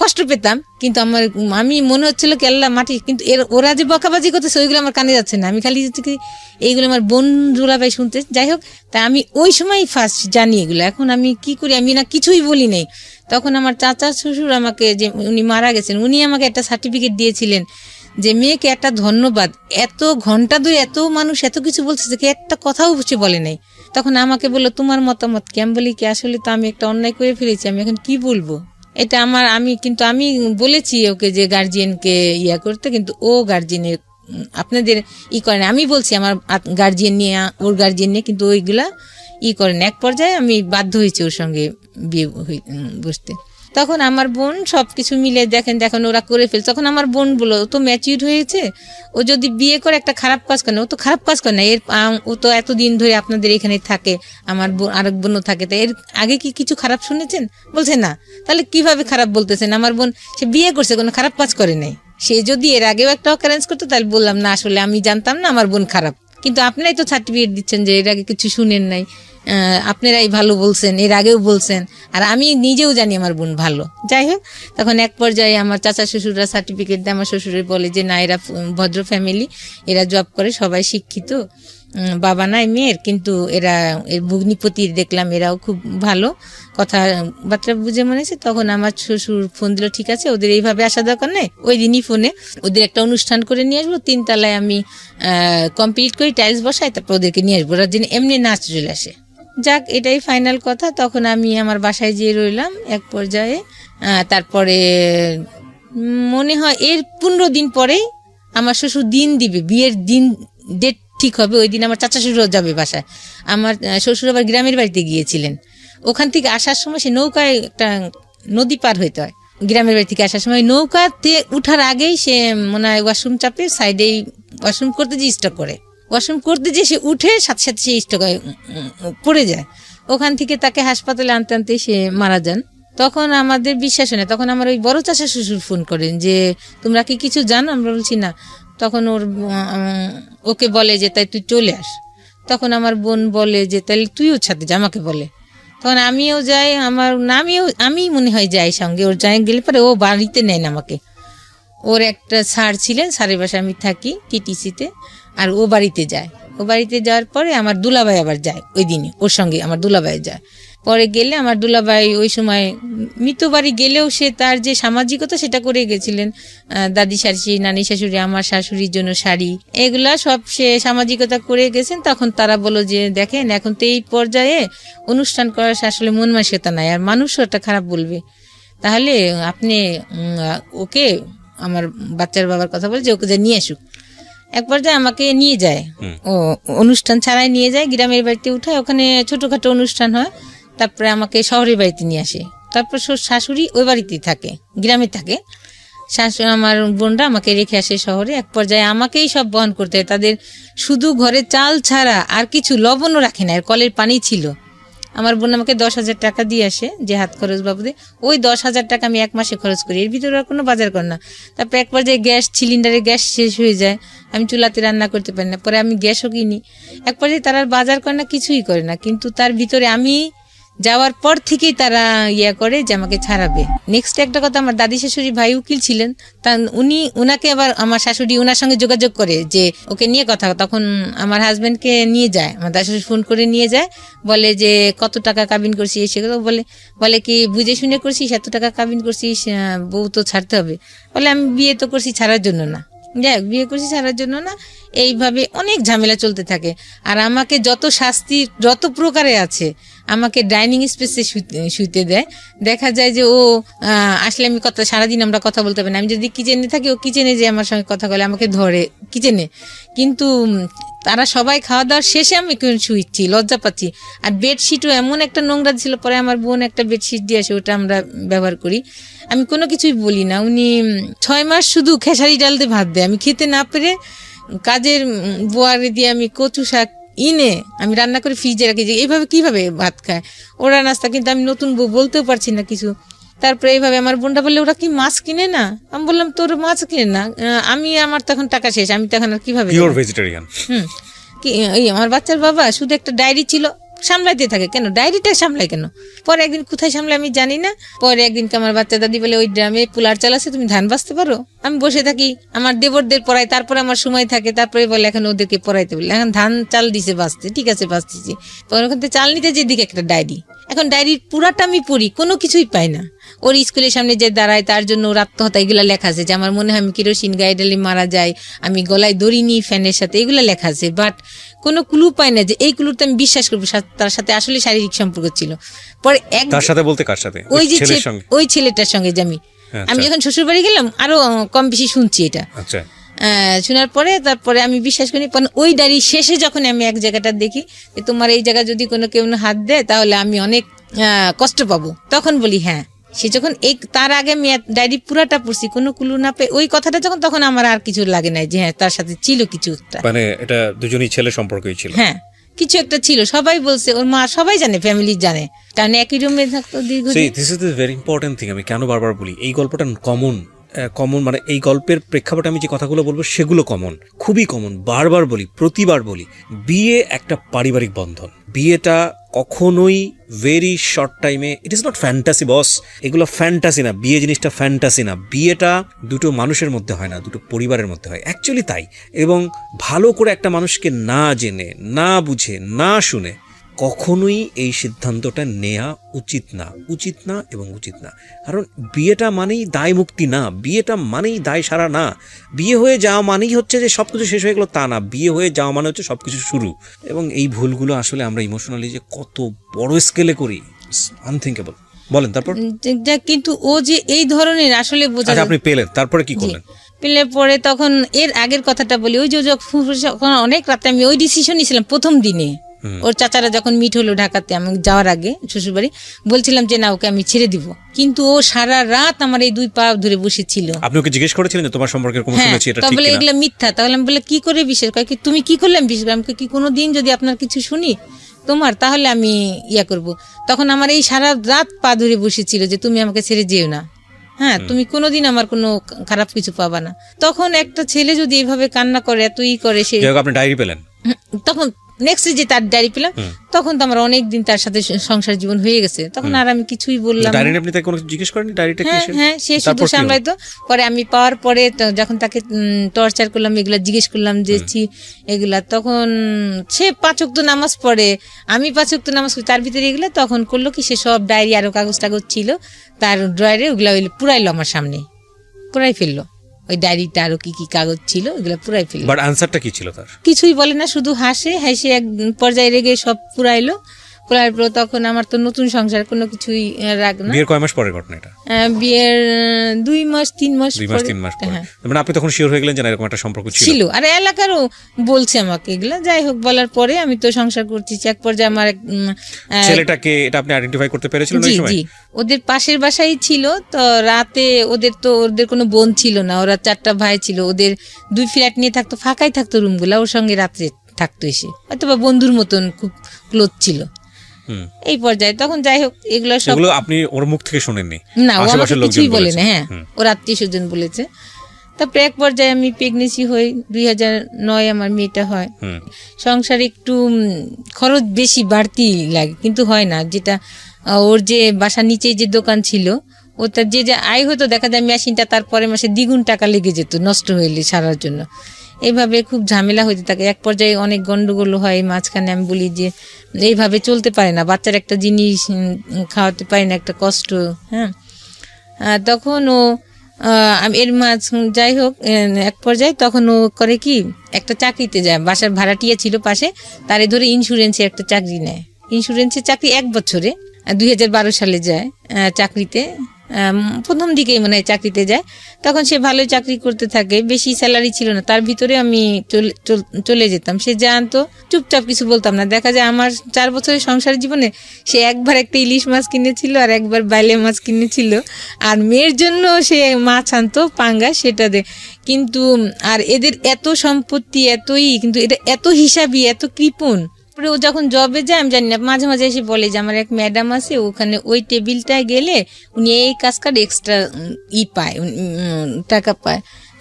কষ্ট পেতাম, কিন্তু আমি মনে হচ্ছিল কি আল্লাহ মাটি, কিন্তু ওরা যে বকাবাজি করতেছে ওইগুলো আমার কানে যাচ্ছে না, আমি খালি এইগুলো আমার বোন দুলাভাই শুনতে। যাই হোক, তা আমি ওই সময় ফার্স্ট জানি এগুলো। এখন আমি কি করি, আমি না কিছুই বলি নাই। তখন আমার চাচা শ্বশুর আমাকে, যে উনি মারা গেছেন, উনি আমাকে একটা সার্টিফিকেট দিয়েছিলেন যে মেয়েকে একটা ধন্যবাদ, এত ঘন্টা ধরে এত মানুষ এত কিছু বলছে, যে একটা কথাও সে বলে নাই। তখন আমাকে বললো তোমার মতামত কি? আমি বলি কি আসলে তো আমি একটা অন্যায় করে ফেলেছি, আমি এখন কি বলবো, এটা আমি বলেছি ওকে যে গার্জিয়ানকে ইয়া করতে, কিন্তু ও গার্জিয়ানের আপনাদের করে না। আমি বলছি আমার গার্জিয়ান নিয়ে, ওর গার্জিয়ান নিয়ে, কিন্তু ওইগুলা করেন। এক পর্যায়ে আমি বাধ্য হয়েছি ওর সঙ্গে বিয়ে বসতে। তখন আমার বোন সবকিছু মিলে দেখেন ওরা করে ফেলছে। তখন আমার বোন বললো ও তো ম্যাচিউর হয়েছে, ও যদি বিয়ে করে একটা খারাপ কাজ করে না, ও তো খারাপ কাজ করে না, ও তো এতদিন ধরে আপনাদের এখানে থাকে, আমার বোন আরেক বোনও থাকে, তো এর আগে কি কিছু খারাপ শুনেছেন? বলছে না। তাহলে কিভাবে খারাপ বলতেছেন? আমার বোন সে বিয়ে করছে, কোনো খারাপ কাজ করে নাই। সে যদি এর আগেও একটা অকারেন্স করতো তাহলে বললাম না আসলে আমি জানতাম না আমার বোন খারাপ, কিন্তু আপনারাই তো সার্টিফিকেট দিচ্ছেন যে এর আগে কিছু শুনেন নাই, আপনারাই ভালো বলছেন, এর আগেও বলছেন, আর আমি নিজেও জানি আমার বোন ভালো। যাই হোক, তখন এক পর্যায়ে আমার চাচা শ্বশুররা সার্টিফিকেট দেয়, আমার শ্বশুরে বলে যে না এরা ভদ্র ফ্যামিলি, এরা জব করে, সবাই শিক্ষিত, বাবা নাই মেয়ের, কিন্তু এরা এর ভগ্নিপতির দেখলাম এরাও খুব ভালো, কথাবার্তা বুঝে মনেছে। তখন আমার শ্বশুর ফোন দিল, ঠিক আছে ওদের এইভাবে আসা দরকার নেই, ওই দিনই ফোনে ওদের একটা অনুষ্ঠান করে নিয়ে আসবো, 3 তলায় আমি কমপ্লিট করি, টাইলস বসাই, তারপর ওদেরকে নিয়ে আসবো, ওরা যেন এমনি নাচ চলে আসে। যাক, এটাই ফাইনাল কথা। তখন আমি আমার বাসায় যেয়ে রইলাম। এক পর্যায়ে তারপরে মনে হয় এর 15 দিন পরেই আমার শ্বশুর দিন দিবে, বিয়ের দিন ডেট ঠিক হবে, ওই দিন আমার চাচা শ্বশুর যাবে বাসায়। আমার শ্বশুর আবার গ্রামের বাড়িতে গিয়েছিলেন, ওখান থেকে আসার সময় সে নৌকায় একটা নদী পার হইতে হয়, গ্রামের বাড়ি থেকে আসার সময় নৌকাতে উঠার আগেই সে মনে হয় ওয়াশরুম চাপে সাইডেই ওয়াশরুম করতে যে স্টক করে, ওয়াশরুম করতে যে সে উঠে সাথে সাথে সে স্টকে পড়ে যায়। ওখান থেকে তাকে হাসপাতালে আনতে আনতে সে মারা যান। তখন আমাদের বিশ্বাস হয় না, তখন আমার ওই বড় চাচা শ্বশুর ফোন করেন যে তোমরা কি কিছু জানো? আমরা বলছি না। তখন ওকে বলে যে তাই তুই চলে আস। তখন আমার বোন বলে যে তাহলে তুইও সাথে যা, আমাকে বলে। তখন আমিও যাই, আমি মনে হয় যাই সঙ্গে, ওর যাই গেলে পরে ও বাড়িতে নেন আমাকে। ওর একটা স্যার ছিলেন, স্যারের বাসায় আমি থাকি টিটিসিতে, আর ও বাড়িতে যায়। ও বাড়িতে যাওয়ার পরে আমার দুলাভাই আবার যায় ওই দিনে, ওর সঙ্গে আমার দুলাভাই যায়। পরে গেলে আমার দুলাভাই ওই সময় মৃত বাড়ি গেলেও সে তার যে সামাজিকতা সেটা করে গেছিলেন, দাদি শাশুড়ি, নানি শাশুড়ি, আমার শাশুড়ির জন্য শাড়ি, এগুলা সব সে সামাজিকতা করে গেছেন। তখন তারা বলল যে দেখেন এখন তো এই পর্যায়ে অনুষ্ঠান করার আসলে মন মানসিকতা নাই, আর মানুষও একটা খারাপ বলবে, তাহলে আপনি ওকে, আমার বাচ্চার বাবার কথা বলে যে ওকে যে নিয়ে আসুক। এক পর্যায়ে আমাকে নিয়ে যায়, ও অনুষ্ঠান ছাড়াই নিয়ে যায়, গ্রামের বাড়িতে উঠায়, ওখানে ছোটখাটো অনুষ্ঠান হয়, তারপরে আমাকে শহরের বাড়িতে নিয়ে আসে। তারপর শাশুড়ি ওই বাড়িতেই থাকে, গ্রামে থাকে। আমার বোনরা আমাকে রেখে আসে শহরে। এক পর্যায়ে আমাকেই সব বহন করতে হয়, তাদের শুধু ঘরে চাল ছাড়া আর কিছু লবণও রাখে না, কলের পানি ছিল। আমার বোন আমাকে 10,000 টাকা দিয়ে আসে যে হাত খরচ বাবদে, ওই 10,000 টাকা আমি 1 মাসে খরচ করি, এর ভিতরে আর কোনো বাজার কর না। তারপর এক পর্যায়ে সিলিন্ডারে গ্যাস শেষ হয়ে যায়, আমি চুলাতে রান্না করতে পারি না, পরে আমি গ্যাসও কিনি। এক পর্যায়ে তারা আর বাজার করে না, কিছুই করে না, কিন্তু তার ভিতরে আমি যাওয়ার পর থেকেই তারা করে যে আমাকে ছাড়াবে। নেক্সট একটা কথা, আমার দাদি শাশুড়ি ভাই উকিল ছিলেন, তা উনাকে আবার আমার শাশুড়ি ওনার সঙ্গে যোগাযোগ করে যে ওকে নিয়ে কথা। তখন আমার হাজবেন্ডকে নিয়ে যায়, আমার দাদি শাশুড়ি ফোন করে নিয়ে যায়, বলে যে কত টাকা কাবিন করছিস, সেগুলো বলে কি বুঝে শুনে করছিস, এত টাকা কাবিন করছিস, বউ তো ছাড়তে হবে। বলে আমি বিয়ে তো করছি ছাড়ার জন্য না, যাক বিয়ে করছি ছাড়ার জন্য না। এইভাবে অনেক ঝামেলা চলতে থাকে। আর আমাকে যত শাস্তি যত প্রকারে আছে, আমাকে ডাইনিং স্পেসে শুতে দেয়। দেখা যায় যে ও আসলে আমি সারাদিন আমরা কথা বলতে পারি না, আমি যদি কিচেনে থাকি ও কিচেনে যে আমার সঙ্গে কথা বলে, আমাকে ধরে কিচেনে। কিন্তু তারা সবাই খাওয়া দাওয়ার শেষে আমি শুইছি, লজ্জা পাচ্ছি। আর বেডশিটও এমন একটা নোংরা ছিল, পরে আমার বোন একটা বেডশিট দিয়ে আসে, ওটা আমরা ব্যবহার করি। আমি কোনো কিছুই বলি না। উনি 6 মাস শুধু খেসারি ডাল দিয়ে ভাত দেয়, আমি খেতে না পেরে কাজের বোয়ারে দিয়ে আমি কচু শাক আমি রান্না করে ফ্রিজে রাখি, যে এইভাবে কিভাবে ভাত খায় ওরা নাস্তা, কিন্তু আমি নতুন বউ বলতেও পারছি না কিছু। তারপরে এইভাবে আমার বোনটা বললে ওরা কি মাছ কিনে না? আমি বললাম তোর মাছ কিনে না, আমি আমার তখন টাকা শেষ, আমি তখন আর কিভাবে পিওর ভেজিটেরিয়ান। আমার বাচ্চার বাবা শুধু একটা ডায়েরি ছিল, সামলাইতে থাকে, কেন ডায়েরিটা সামলায় কেন? পরে একদিন কোথায় সামলায় আমি জানি না, পরে একদিনকে আমার বাচ্চা দাদি বলে ওই ড্রামে পুলার চাল আছে, তুমি ধান বাঁচতে পারো? আমি বসে থাকি, আমার দেবরদের পড়াই, তারপরে আমার সময় থাকে, তারপরে বলে এখন ওদেরকে পড়াইতে বলে, এখন ধান চাল দিছে বাঁচতে, ঠিক আছে বাঁচতেছি। পরে ওখান থেকে চাল নিতে যেদিকে একটা ডায়েরি, এখন ডায়েরির পুরাটা আমি পড়ি, কোনো কিছুই পাই না। ওর স্কুলের সামনে যে দাঁড়ায় তার জন্য ওর আত্মহত্যা, এগুলো লেখা আছে, যে আমার মনে হয় আমি কেরোসিন গায়ে ঢেলে মারা যাই, আমি গলায় দড়ি নিই ফ্যানের সাথে, এগুলো লেখা আছে। বাট কোনো ক্লু পাই না যে এই ক্লুতে আমি বিশ্বাস করবো তার সাথে আসলে শারীরিক সম্পর্ক ছিল। পরে তার সাথে বলতে কার সাথে? ওই যে ছেলের সঙ্গে? ওই ছেলেটার সঙ্গে, যে আমি যখন শ্বশুর বাড়ি গেলাম আরো কম বেশি শুনছি এটা। আচ্ছা, শোনার পরে তারপরে আমি বিশ্বাস করি, ওই ডায়েরি শেষে যখন আমি এক জায়গাটা দেখি যে তোমার এই জায়গা যদি কোনো কেউ হাত দেয় তাহলে আমি অনেক কষ্ট পাবো, তখন বলি হ্যাঁ। সে যখন তার আগে আমি ডায়েরি পুরাটা পড়ছি, কোনো ক্লু না পেয়ে ওই কথাটা যখন, তখন আমার আর কিছু লাগে নাই যে হ্যাঁ তার সাথে ছিল কিছু একটা, মানে এটা দুজনই ছেলে সম্পর্কই ছিল। হ্যাঁ কিছু একটা ছিল, সবাই বলছে, ওর মা সবাই জানে, ফ্যামিলি জানে, কারণ একই রুমে থাকতো দীর্ঘদিন। This is the very important thing. আমি কেন বারবার বলি এই গল্পটা কমন, মানে এই গল্পের প্রেক্ষাপটে আমি যে কথাগুলো বলবো সেগুলো কমন, খুবই কমন। বারবার বলি, প্রতিবার বলি, বিয়ে একটা পারিবারিক বন্ধন। বিয়েটা কখনোই ভেরি শর্ট টাইমে, ইট ইজ নট ফ্যান্টাসি বস, এগুলো ফ্যান্টাসি না, বিয়ে জিনিসটা ফ্যান্টাসি না। বিয়েটা দুটো মানুষের মধ্যে হয় না, দুটো পরিবারের মধ্যে হয়, অ্যাকচুয়ালি তাই। এবং ভালো করে একটা মানুষকে না জেনে, না বুঝে, না শুনে কখনোই এই সিদ্ধান্তটা নেওয়া উচিত না এবং উচিত না। কারণ বিয়েটা মানেই দায় মুক্তি না, বিয়েটা মানেই দায় সারা না। বিয়ে হয়ে যাওয়া মানেই হচ্ছে যে সবকিছু শেষ হয়ে গেলো তা না, বিয়ে হয়ে যাওয়া মানে হচ্ছে সবকিছু শুরু। এবং এই ভুলগুলো আসলে আমরা ইমোশনালি যে কত বড় স্কেলে করি, আনথিঙ্কেবল। বলেন তারপর। কিন্তু ও যে এই ধরনের আসলে বোঝা, আপনি পেলেন, তারপরে কি করলেন? পেলে পরে তখন এর আগের কথাটা বলি, ওই যে যখন অনেক রাতে আমি ওই ডিসিশন নিয়েছিলাম প্রথম দিনে, ওর চাচারা যখন মিট হলো ঢাকাতে, আমি যাওয়ার আগে শ্বশুরবাড়ি, বলছিলাম যে না ওকে আমি ছেড়ে দিব, কিন্তু ও সারা রাত আমার এই দুই পা ধরে বসেছিল। আপনি ওকে জিজ্ঞেস করেছিলেন যে তোমার সম্পর্কের কোনো শুনেছি এটা ঠিক কিনা? এগুলো মিথ্যা। তাহলে আমি বলে কি করে বিশ্বাস করি, তুমি কি করলে আমি বিশ্বাস করি? আমি কি কোনোদিন যদি আপনার কিছু শুনি তোমার, তাহলে আমি ইয়া করব। তখন আমার এই সারা রাত পা ধরে বসেছিল যে তুমি আমাকে ছেড়ে যেও না, হ্যাঁ তুমি কোনোদিন আমার কোনো খারাপ কিছু পাবা না। তখন একটা ছেলে যদি এইভাবে কান্না করে, এত করে, সে আপনি ডায়েরি পেলেন, তখন নেক্সট যে তার ডায়েরি পেলাম, তখন তো আমার অনেক দিন তার সাথে সংসার জীবন হয়ে গেছে, তখন আর আমি কিছুই বললাম না। আপনি তাকে কোনো জিজ্ঞেস করেননি ডায়েরিটা কি? হ্যাঁ সে শুধু সামলাইতো। পরে আমি পাওয়ার পরে যখন তাকে টর্চার করলাম, এগুলা জিজ্ঞেস করলাম যে এগুলা, তখন সে 5 ওয়াক্ত নামাজ পড়ে, আমি 5 ওয়াক্ত নামাজ পড়ি, তার ভিতরে এগুলা তখন করলো কি, সে সব ডায়েরি আরো কাগজ টাগজ ছিল তার ড্রয়ারে, ওগুলা পুরাইলো আমার সামনে, পুরাই ফেললো ওই ডায়েরিটা, আরো কি কি কাগজ ছিল ওগুলো পুরাই ফেললো। বাট আনসারটা কি ছিল তার? কিছুই বলে না, শুধু হাসে এক পর্যায়ে রেগে সব পুরাইলো। তখন আমার তো নতুন সংসার, কোনো কিছুই রাগ না। বিয়ের কয় মাস পরের ঘটনা এটা? বিয়ের 2 মাস 3 মাস পরে। মানে আপনি তখন শিওর হয়ে গেলেন যে এরকম একটা সম্পর্ক ছিল, আর এলাকারও বলছে আমাকে এগুলা। যাই হোক, বলার পরে আমি তো সংসার করছি। এক পর্যায়ে আমার ছেলেটাকে এটা আপনি আইডেন্টিফাই করতে পেরেছিলেন ওই সময়? জি, ওদের পাশের বাসায় ছিল। তো রাতে ওদের কোনো বোন ছিল না, ওরা 4টা ভাই ছিল, ওদের 2 ফ্ল্যাট নিয়ে থাকতো, ফাঁকাই থাকতো রুমগুলা, ওর সঙ্গে রাত্রে থাকতো এসে, হয়তো বা বন্ধুর মতন খুব ক্লোজ ছিল এই পর্যায়ে। তখন যাই হোক, এগুলো সব আপনি ওর মুখ থেকে শুনেননি? না, ও আমাকে কিছুই বলে না। হ্যাঁ, ওর আত্মীয় স্বজন বলেছে। তারপরে এক পর্যায়ে আমি প্রেগনেন্সি হই, 2009 আমার মেয়েটা হয়। সংসারে একটু খরচ বেশি বাড়তি লাগে, কিন্তু হয় না। যেটা ওর যে বাসার নিচে যে দোকান ছিল, ওটার যে আয় হতো, দেখা যায় মেশিনটা তারপরে মাসে দ্বিগুণ টাকা লেগে যেত নষ্ট হইলে সারার জন্য। এইভাবে খুব ঝামেলা হইতে থাকে। এক পর্যায়ে অনেক গন্ডগোল হয় মাঝখানে। আমি বলি যে এইভাবে চলতে পারে না, বাচ্চার একটা জিনিস খাওয়াতে পারি না, একটা কষ্ট। হ্যাঁ, তখন ও এর মাঝ যাই হোক এক পর্যায়ে তখন ও করে কি, একটা চাকরিতে যায়, বাসার ভাড়াটিয়া ছিল পাশে, তারে ধরে ইন্স্যুরেন্সে একটা চাকরি নেয়। ইন্স্যুরেন্সের চাকরি 1 বছরে, 2012 সালে যায় চাকরিতে। প্রথম দিকেই মনে হয় চাকরিতে যায়। তখন সে ভালোই চাকরি করতে থাকে, বেশি স্যালারি ছিল না, তার ভিতরে আমি চলে যেতাম। সে জানতো, চুপচাপ কিছু বলতাম না। দেখা যায় আমার 4 বছরের সংসার জীবনে সে একবার একটা ইলিশ মাছ কিনেছিল, আর একবার বাইলে মাছ কিনেছিল, আর মেয়ের জন্য সে মাছ আনতো পাঙ্গা, সেটা দে। কিন্তু আর এদের এত সম্পত্তি, এতই, কিন্তু এটা এত হিসাবি, এত কৃপণ। ও যখন জবে যায়, আমি জানি না, মাঝে মাঝে এসে বলে যে আমার এক ম্যাডাম আছে, ওখানে ওই টেবিলটায় গেলে উনি এই কাজ কাজ এক্সট্রা পায়, টাকা পায়।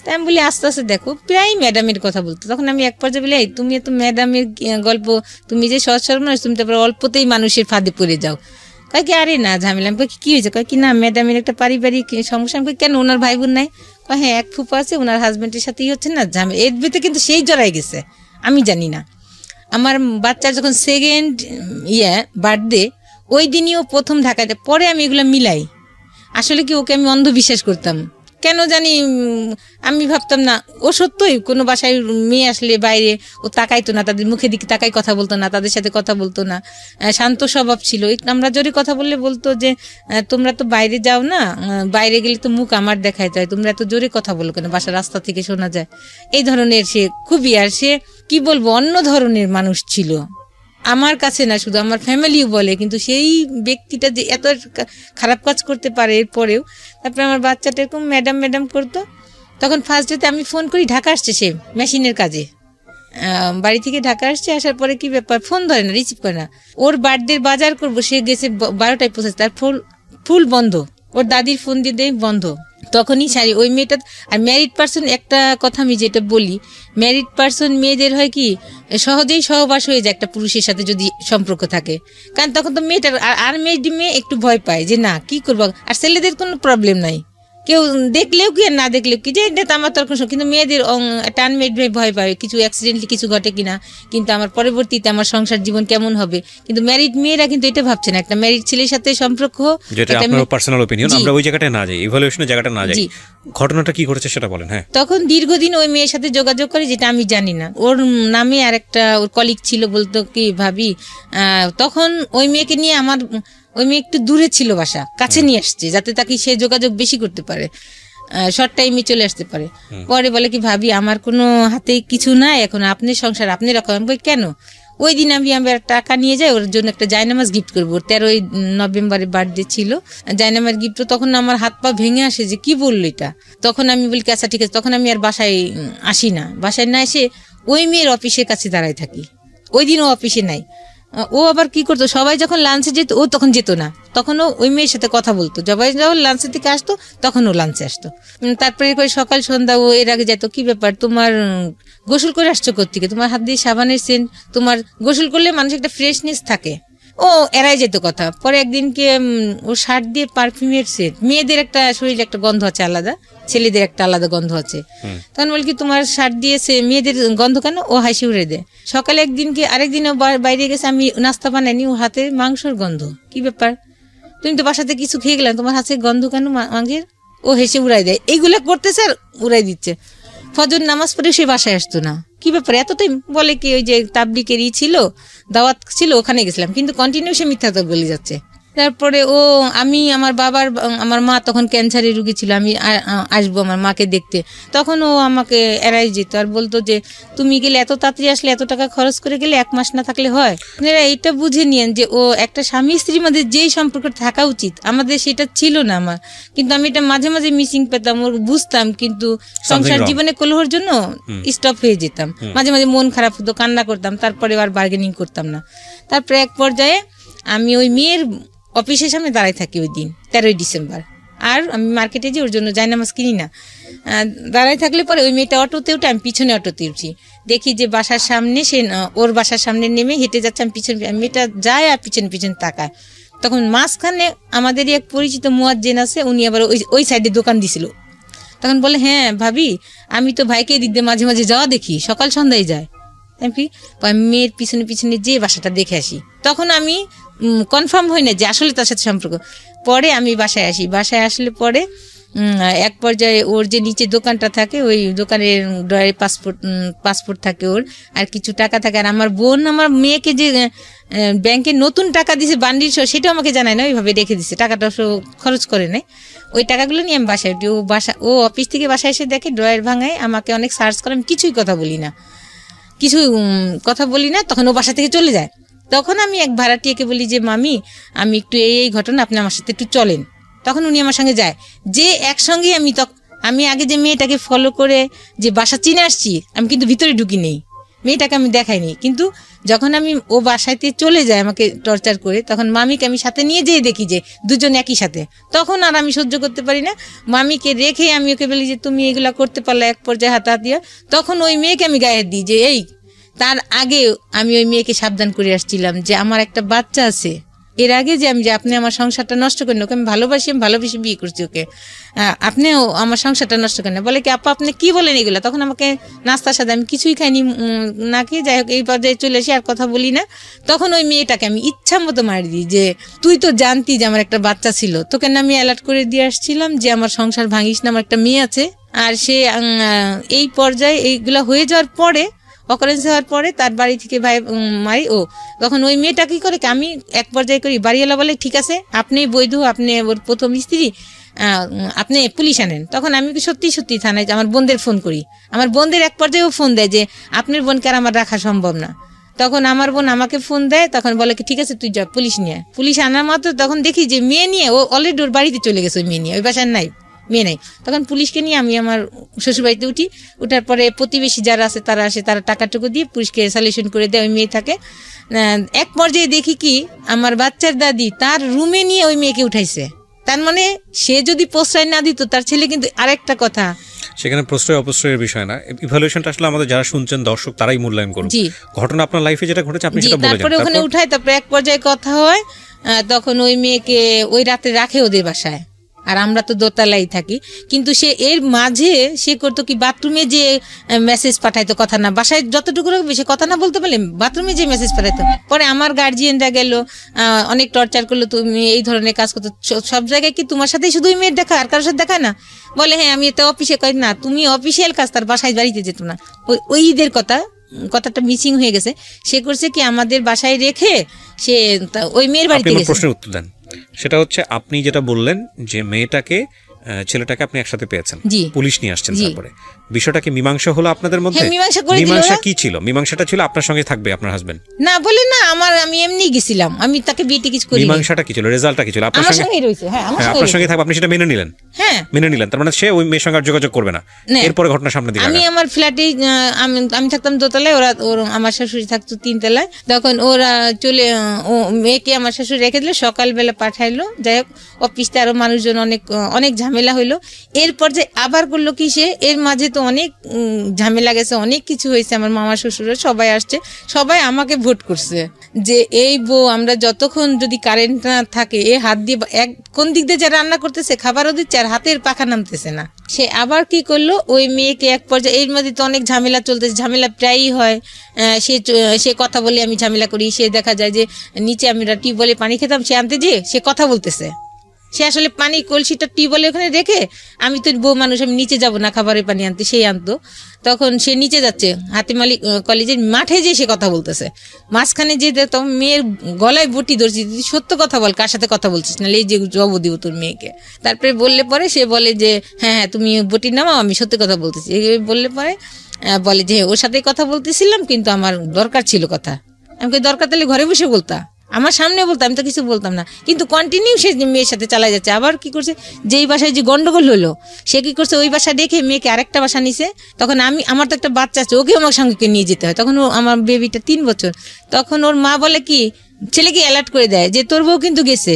তাই আমি বলি আস্তে আস্তে দেখো, প্রায় ম্যাডামের কথা বলতো। তখন আমি এক পর্যায়ে বলি, এই তুমি এত ম্যাডামের গল্প, তুমি যে সহজ সরল মানুষ, তুমি তারপরে অল্পতেই মানুষের ফাঁদে পড়ে যাও। কয় কি আরে না ঝামেলা। আমি কই কি হয়েছে? কয় কি না ম্যাডামের একটা পারিবারিক সমস্যা। আমি কই কেন, ওনার ভাই বোন নাই? কয় হ্যাঁ, এক ফুপা আছে, ওনার হাজবেন্ডের সাথেই হচ্ছে না ঝামেলা। এর ভিতরে কিন্তু সেই জড়াই গেছে, আমি জানি না। আমার বাচ্চার যখন সেকেন্ড বার্থডে, ওই দিনই ও প্রথম ঢাকাতে। পরে আমি এগুলো মিলাই, আসলে কি ওকে আমি অন্ধবিশ্বাস করতাম কেন জানি। আমি ভাবতাম না ও সত্যই কোনো বাসায় মেয়ে আসলে বাইরে ও তাকাইতো না, তাদের মুখের দিকে তাকাই কথা বলতো না, তাদের সাথে কথা বলতো না, শান্ত স্বভাব ছিল। আমরা জোরে কথা বললে বলতো যে তোমরা তো বাইরে যাও না, বাইরে গেলে তো মুখ আমার দেখাইতে হয়, তোমরা এত জোরে কথা বলো কেন, বাসার রাস্তা থেকে শোনা যায়। এই ধরনের সে খুবই, আর সে কি বলবো, অন্য ধরনের মানুষ ছিল আমার কাছে না, শুধু আমার ফ্যামিলিও বলে। কিন্তু সেই ব্যক্তিটা যে এত খারাপ কাজ করতে পারে এরপরেও। তারপরে আমার বাচ্চাটা এরকম ম্যাডাম ম্যাডাম করতো। তখন ফার্স্ট ডেতে আমি ফোন করি, ঢাকা আসছে সে মেশিনের কাজে, বাড়ি থেকে ঢাকা আসছে। আসার পরে কি ব্যাপার, ফোন ধরে না, রিসিভ করে না। ওর বার্থডের বাজার করবো, সে গেছে 12টায় পৌঁছেছে, তার ফুল বন্ধ, ওর দাদির ফোন দিয়ে দেয় বন্ধ। তখনই সারি ওই মেয়েটা। আর ম্যারিড পার্সন, একটা কথা আমি যেটা বলি, ম্যারিড পার্সন মেয়েদের হয় কি সহজেই সহবাস হয়ে যায় একটা পুরুষের সাথে যদি সম্পর্ক থাকে। কারণ তখন তো মেয়েটার আর মেয়ে একটু ভয় পায় যে না কি করবো। আর ছেলেদের কোনো প্রবলেম নাই, কেউ দেখলেও কি আর না দেখলেও কি, যে এটা আমার তর্ক। কিন্তু মেয়েদের একটা আনমেড ভয় পায় কিছু অ্যাক্সিডেন্টলি কিছু ঘটে কিনা, কিন্তু আমার পরবর্তীতে আমার সংসার জীবন কেমন হবে। কিন্তু ম্যারিড মেয়েরা কিন্তু এটা ভাবছে না, একটা ম্যারিড ছেলের সাথে সম্পর্ক, যেটা আপনার পার্সোনাল অপিনিয়ন, আমরা ওই জায়গাটায় না যাই, ইভালুয়েশনের জায়গাটা না যাই। ঘটনাটা কি ঘটেছে সেটা বলেন। হ্যাঁ, তখন দীর্ঘদিন ওই মেয়ের সাথে যোগাযোগ করে, যেটা আমি জানি না। ওর নামে আর একটা ওর কলিগ ছিল, বলতো কি ভাবি, তখন ওই মেয়েকে নিয়ে আমার, ওই মেয়ে একটু দূরে ছিল, বাসা কাছে নিয়ে আসছে যাতে তাকে সে যোগাযোগ বেশি করতে পারে, শর্ট টাইমে চলে আসতে পারে। পরে বলে কি ভাবি, আমার কোনো হাতে কিছু নাই এখন, আপনি সংসার আপনি রাখো। আমি বলি কেন? ওই দিন আমি টাকা নিয়ে যাই, ওর জন্য একটা জায়নামাজ গিফট করবো। 13ই নভেম্বরে বার্থডে ছিল, জায়নামাজ গিফট। তখন আমার হাত পা ভেঙে আসে যে কি বললো এটা। তখন আমি বলি আচ্ছা ঠিক আছে। তখন আমি আর বাসায় আসি না, বাসায় না এসে ওই মেয়ের অফিসের কাছে দাঁড়ায় থাকি। ওই দিন ও অফিসে নাই। ও আবার কি করতো, সবাই যখন লাঞ্চে যেত ও তখন যেত না, তখন ও ওই মেয়ের সাথে কথা বলতো। সবাই যখন লাঞ্চের থেকে আসতো তখন ও লাঞ্চে আসতো। তারপরে করে সকাল সন্ধ্যা ও এর আগে যেত। কি ব্যাপার, তোমার গোসল করে আসছো কোত্থেকে, তোমার হাত দিয়ে সাবানের সেন্ট, তোমার গোসল করলে মানুষের একটা ফ্রেশনেস থাকে। ও এড়াই যেত কথা। পরে একদিনকে ও শার্ট দিয়ে পারফিউমের সেট, মেয়েদের একটা শরীরে একটা গন্ধ আছে আলাদা, ছেলেদের একটা আলাদা গন্ধ আছে। তখন বল কি তোমার শার্ট দিয়েছে মেয়েদের গন্ধ কেন? ও হাসি উড়ে দেয়। সকালে একদিনকে, আরেকদিন ও বাইরে গেছে, আমি নাস্তা বানাইনি, ও হাতে মাংসর গন্ধ। কি ব্যাপার, তুমি তো বাসাতে কিছু খেয়ে গেলাম, তোমার হাতে গন্ধ কেন মাংসের? ও হেসে উড়াই দেয়। এইগুলা করতেছে আর উড়াই দিচ্ছে। ফজর নামাজ পড়ে সে বাসায় আসতো না। কি ব্যাপার এতটাই? বলে কি ওই যে তাবলিগের ছিল, দাওয়াত ছিল, ওখানে গেছিলাম। কিন্তু কন্টিনিউ সে মিথ্যা তো বলে যাচ্ছে। তারপরে আমি আমার মা তখন ক্যান্সারের রুগী ছিল, আমি আসবো আমার মাকে দেখতে। তখন ও আমাকে এড়াই যেত আর বলতো যে তুমি গেলে এত তাড়াতাড়ি আসলে, এত টাকা খরচ করে গেলে, 1 মাস না থাকলে হয়? আপনারা এইটা বুঝে নিয়েন যে ও একটা স্বামী স্ত্রীর মধ্যে যেই সম্পর্ক থাকা উচিত আমাদের সেটা ছিল না আমার। কিন্তু আমি এটা মাঝে মাঝে মিসিং পেতাম, ওর বুঝতাম, কিন্তু সংসার জীবনে কলহর জন্য স্টপ হয়ে যেতাম। মাঝে মাঝে মন খারাপ হতো, কান্না করতাম, তারপরে আর বার্গেনিং করতাম না। তারপরে এক পর্যায়ে আমি ওই মেয়ের অফিসের সামনে দাঁড়াই থাকি ওই দিন 13ই ডিসেম্বর। আর আমি মার্কেটে যে ওর জন্য জায়নামাজ কিনি না, দাঁড়াই থাকলে পরে ওই মেয়েটা অটোতে উঠে, আমি পিছনে অটোতে উঠছি। দেখি যে বাসার সামনে সে, ওর বাসার সামনে নেমে হেঁটে যাচ্ছে, আমি পিছনে, মেয়েটা যায় আর পিছনে পিছনে তাকায়। তখন মাঝখানে আমাদেরই এক পরিচিত মুয়াজ্জিন আছে, উনি আবার ওই সাইডে দোকান দিছিল। তখন বলে হ্যাঁ ভাবি, আমি তো ভাইকে দিক দিয়ে মাঝে মাঝে যাওয়া দেখি, সকাল সন্ধ্যায় যায়। আমি মেয়ের পিছনে পিছনে যে বাসাটা দেখে আসি। তখন আমি কনফার্ম হই না যে আসলে তার সাথে সম্পর্ক। পরে আমি বাসায় আসি, বাসায় আসলে পরে এক পর্যায়ে ওর যে নিচে দোকানটা থাকে, ওই দোকানের ড্রয়ারে পাসপোর্ট থাকে ওর, আর কিছু টাকা থাকে। আর আমার বোন আমার মেয়েকে যে ব্যাংকে নতুন টাকা দিছে বান্ডিল সহ, সেটাও আমাকে জানায় না, ওইভাবে রেখে দিছে, টাকাটা খরচ করে নেয়। ওই টাকাগুলো নিয়ে আমি বাসায় উঠি। ও অফিস থেকে বাসায় এসে দেখে ড্রয়ার ভাঙায়, আমাকে অনেক সার্চ করে, আমি কিছুই কথা বলি না। তখন ও বাসা থেকে চলে যায়। তখন আমি এক ভাড়াটিয়াকে বলি যে মামি, আমি একটু এই ঘটনা, আপনি আমার সাথে একটু চলেন। তখন উনি আমার সঙ্গে যায়, যে একসঙ্গে আমি আগে যে মেয়েটাকে ফলো করে যে বাসা চিনে আসছি, আমি কিন্তু ভিতরে ঢুকি নেই। মেয়েটাকে আমি দেখাইনি, কিন্তু যখন আমি ও বাসাতে চলে যায় আমাকে টর্চার করে, তখন মামিকে আমি সাথে নিয়ে যেয়ে দেখি যে দুজন একই সাথে, তখন আর আমি সহ্য করতে পারি না। মামিকে রেখে আমি ওকে বলি যে তুমি এগুলা করতে পারলে, এক পর্যায়ে হাতাহাতিয়া। তখন ওই মেয়েকে আমি গায়ে দিই যে এই, তার আগে আমি ওই মেয়েকে সাবধান করে আসছিলাম যে আমার একটা বাচ্চা আছে, এর আগে যে আপনি আমার সংসারটা নষ্ট করেন, ওকে আমি ভালোবেসে বিয়ে করছি ওকে, আপনিও আমার সংসারটা নষ্ট করেন। বলে কি আপা আপনি কি বলেন এগুলো? তখন আমাকে নাস্তার সাথে, আমি কিছুই খাইনি না খেয়ে, যাই হোক এই পর্যায়ে চলে এসে আর কথা বলি না। তখন ওই মেয়েটাকে আমি ইচ্ছা মতো মারি দিই যে তুই তো জানতি যে আমার একটা বাচ্চা ছিল, তোকে না আমি অ্যালার্ট করে দিয়ে আসছিলাম যে আমার সংসার ভাঙিস না, আমার একটা মেয়ে আছে। আর সে এই পর্যায়ে এইগুলো হয়ে যাওয়ার পরে, অকারেন্স হওয়ার পরে তার বাড়ি থেকে ভাই মারি। ও তখন ওই মেয়েটা কি করে, আমি এক পর্যায়ে করি, বাড়িওয়ালা বলে ঠিক আছে আপনি বৈধ, আপনি ওর প্রথম স্ত্রী, আপনি পুলিশ আনেন। তখন আমি সত্যি থানায় আমার বোনদের ফোন করি, আমার বোনদের এক পর্যায়েও ফোন দেয় যে আপনার বোনকে আর আমার রাখা সম্ভব না। তখন আমার বোন আমাকে ফোন দেয়, তখন বলে কি ঠিক আছে তুই যা, পুলিশ নিয়ে। পুলিশ আনার মাত্র তখন দেখি যে মেয়ে নিয়ে ও অলরেডি ওর বাড়িতে চলে গেছে, ওই মেয়ে নিয়ে, ওই বাসার নাই, মেয়ে নাই। তখন পুলিশকে নিয়ে আমি আমার শ্বশুরবাড়িতে উঠি। উঠার পরে প্রতিবেশী যারা আছে তারা আসে, তারা টাকাটুকু দিয়ে পুলিশকে সলিউশন করে দেয়, ওই মেয়ে থাকে। এক পর্যায়ে দেখি কি আমার বাচ্চার দাদি তার রুমে নিয়ে ওই মেয়েকে উঠাইছে। তার মানে সে যদি প্রশ্রয় না দিত, তার ছেলে কিন্তু আরেকটা কথা, সেখানে প্রশ্রয় অপ্রশ্রয়ের বিষয় না, ইভালুয়েশনটা আসলে আমাদের যারা শুনছেন দর্শক তারাই মূল্যায়ন করুন। ঘটনা আপনার লাইফে যেটা ঘটেছে আপনি সেটা বলে যান। তারপরে ওখানে উঠায়, তারপরে এক পর্যায়ে কথা হয়, তখন ওই মেয়েকে ওই রাতে রাখে ওদের বাসায়, আর আমরা তো দোতলাই থাকি। কিন্তু সে এর মাঝে সে করতো কি, বাথরুমে যে মেসেজ পাঠাইতো, কথা না, বাসায় যতটুকু রাখবে সে কথা না বলতে পারলে বাথরুমে যে মেসেজ পাঠাইতো। পরে আমার গার্জিয়ানরা গেল, অনেক টর্চার করলো, তুমি এই ধরনের কাজ করতো, সব জায়গায় কি তোমার সাথেই শুধু মেয়ের দেখা, আর কারোর সাথে দেখা না? বলে হ্যাঁ আমি এটা অফিসে করি না, তুমি অফিসিয়াল কাজ, তার বাসায় বাড়িতে যেত না। ওই ঈদের কথাটা মিসিং হয়ে গেছে। সে করছে কি আমাদের বাসায় রেখে সে ওই মেয়ের বাড়িতে গেছে। প্রশ্নের উত্তর দেন, সেটা হচ্ছে আপনি যেটা বললেন যে মেয়েটাকে ছেলেটাকে আপনি একসাথে পেয়েছেন, পুলিশ নিয়ে আসছেন, তারপরে বিষয়টা কি মীমাংসা হলো আপনাদের মধ্যে? মীমাংসা কি ছিল? মীমাংসাটা ছিল আপনার সঙ্গে থাকবে আপনার হাজবেন্ড না বলে না, আমি এমনি গেছিলাম, আমি তাকে বিয়ে কিছু করি। মীমাংসাটা কি ছিল, রেজাল্টটা কি ছিল? আপনার সঙ্গে রয়েছে, হ্যাঁ আপনার সঙ্গে থাকবে, আপনি সেটা মেনে নিলেন? হ্যাঁ মেনে নিলেন। তার মানে সে ওই মেয়ের সঙ্গে যোগাযোগ করবে না। এরপরে ঘটনা সামনে দিকে, আমি আমার ফ্ল্যাটে, আমি থাকতাম দোতলায়, ওর আমার শাশুড়ি থাকতো তিনতলায়। তখন ওরা চলে, ও মেয়েকে আমার শাশুড়ি রেখে দিল, সকালবেলা পাঠাইলো। যাই হোক অফিসে আরো মানুষজন, অনেক ঝামেলা হইলো। এরপর যে আবার করলো কি, সে এর মাঝে তো অনেক ঝামেলা গেছে, অনেক কিছু হয়েছে, আমার মামা শ্বশুর সবাই আসছে, সবাই আমাকে ভোট করছে যে এই বউ, আমরা যতক্ষণ যদি কারেন্ট না থাকে, এ হাত দিয়ে কোন দিক দিয়ে যা রান্না করতেছে, খাবারও দিচ্ছে, আর হাতের পাখা নামতেছে না। সে আবার কি করলো, ওই মেয়েকে এক পর্যায়ে, এর মধ্যে তো অনেক ঝামেলা চলতেছে, ঝামেলা প্রায়ই হয়, সে কথা বলে আমি ঝামেলা করি। সে দেখা যায় যে নিচে আমরা টিউবওয়েলে পানি খেতাম, সে আনতে যেয়ে সে কথা বলতেছে, সে আসলে পানি কলসিটা টিউবওয়েলে ওখানে রেখে, আমি তো বউ মানুষ, আমি নিচে যাব না খাবারের পানি আনতে, সেই আনতো। তখন সে নিচে যাচ্ছে, হাতিম আলী কলেজের মাঠে যে সে কথা বলতেছে, মাঝখানে যে তখন মেয়ের গলায় বটি ধরছি, সত্য কথা বল, কার সাথে কথা বলছিস, না এই যে জব দিব তোর মেয়েকে। তারপরে বললে পরে সে বলে যে হ্যাঁ তুমি বটি নামাও, আমি সত্যি কথা বলতেছি। বললে পরে বলে যে ওর সাথে কথা বলতেছিলাম, কিন্তু আমার দরকার ছিল কথা। আমি দরকার তাহলে ঘরে বসে বলতা, আমার সামনে বলতাম, আমি তো কিছু বলতাম না। কিন্তু কন্টিনিউ সে মেয়ের সাথে চালাই যাচ্ছে। আবার কি করছে, যেই বাসায় যে গন্ডগোল হলো, সে কি করছে, ওই বাসা দেখে মেয়েকে আরেকটা বাসা নিছে। তখন আমার তো একটা বাচ্চা আছে, ওকে আমার সঙ্গে নিয়ে যেতে হয়। তখন আমার বেবিটা 3 বছর। তখন ওর মা বলে কি, ছেলেকে অ্যালার্ট করে দেয় যে তোর বউ কিন্তু গেছে,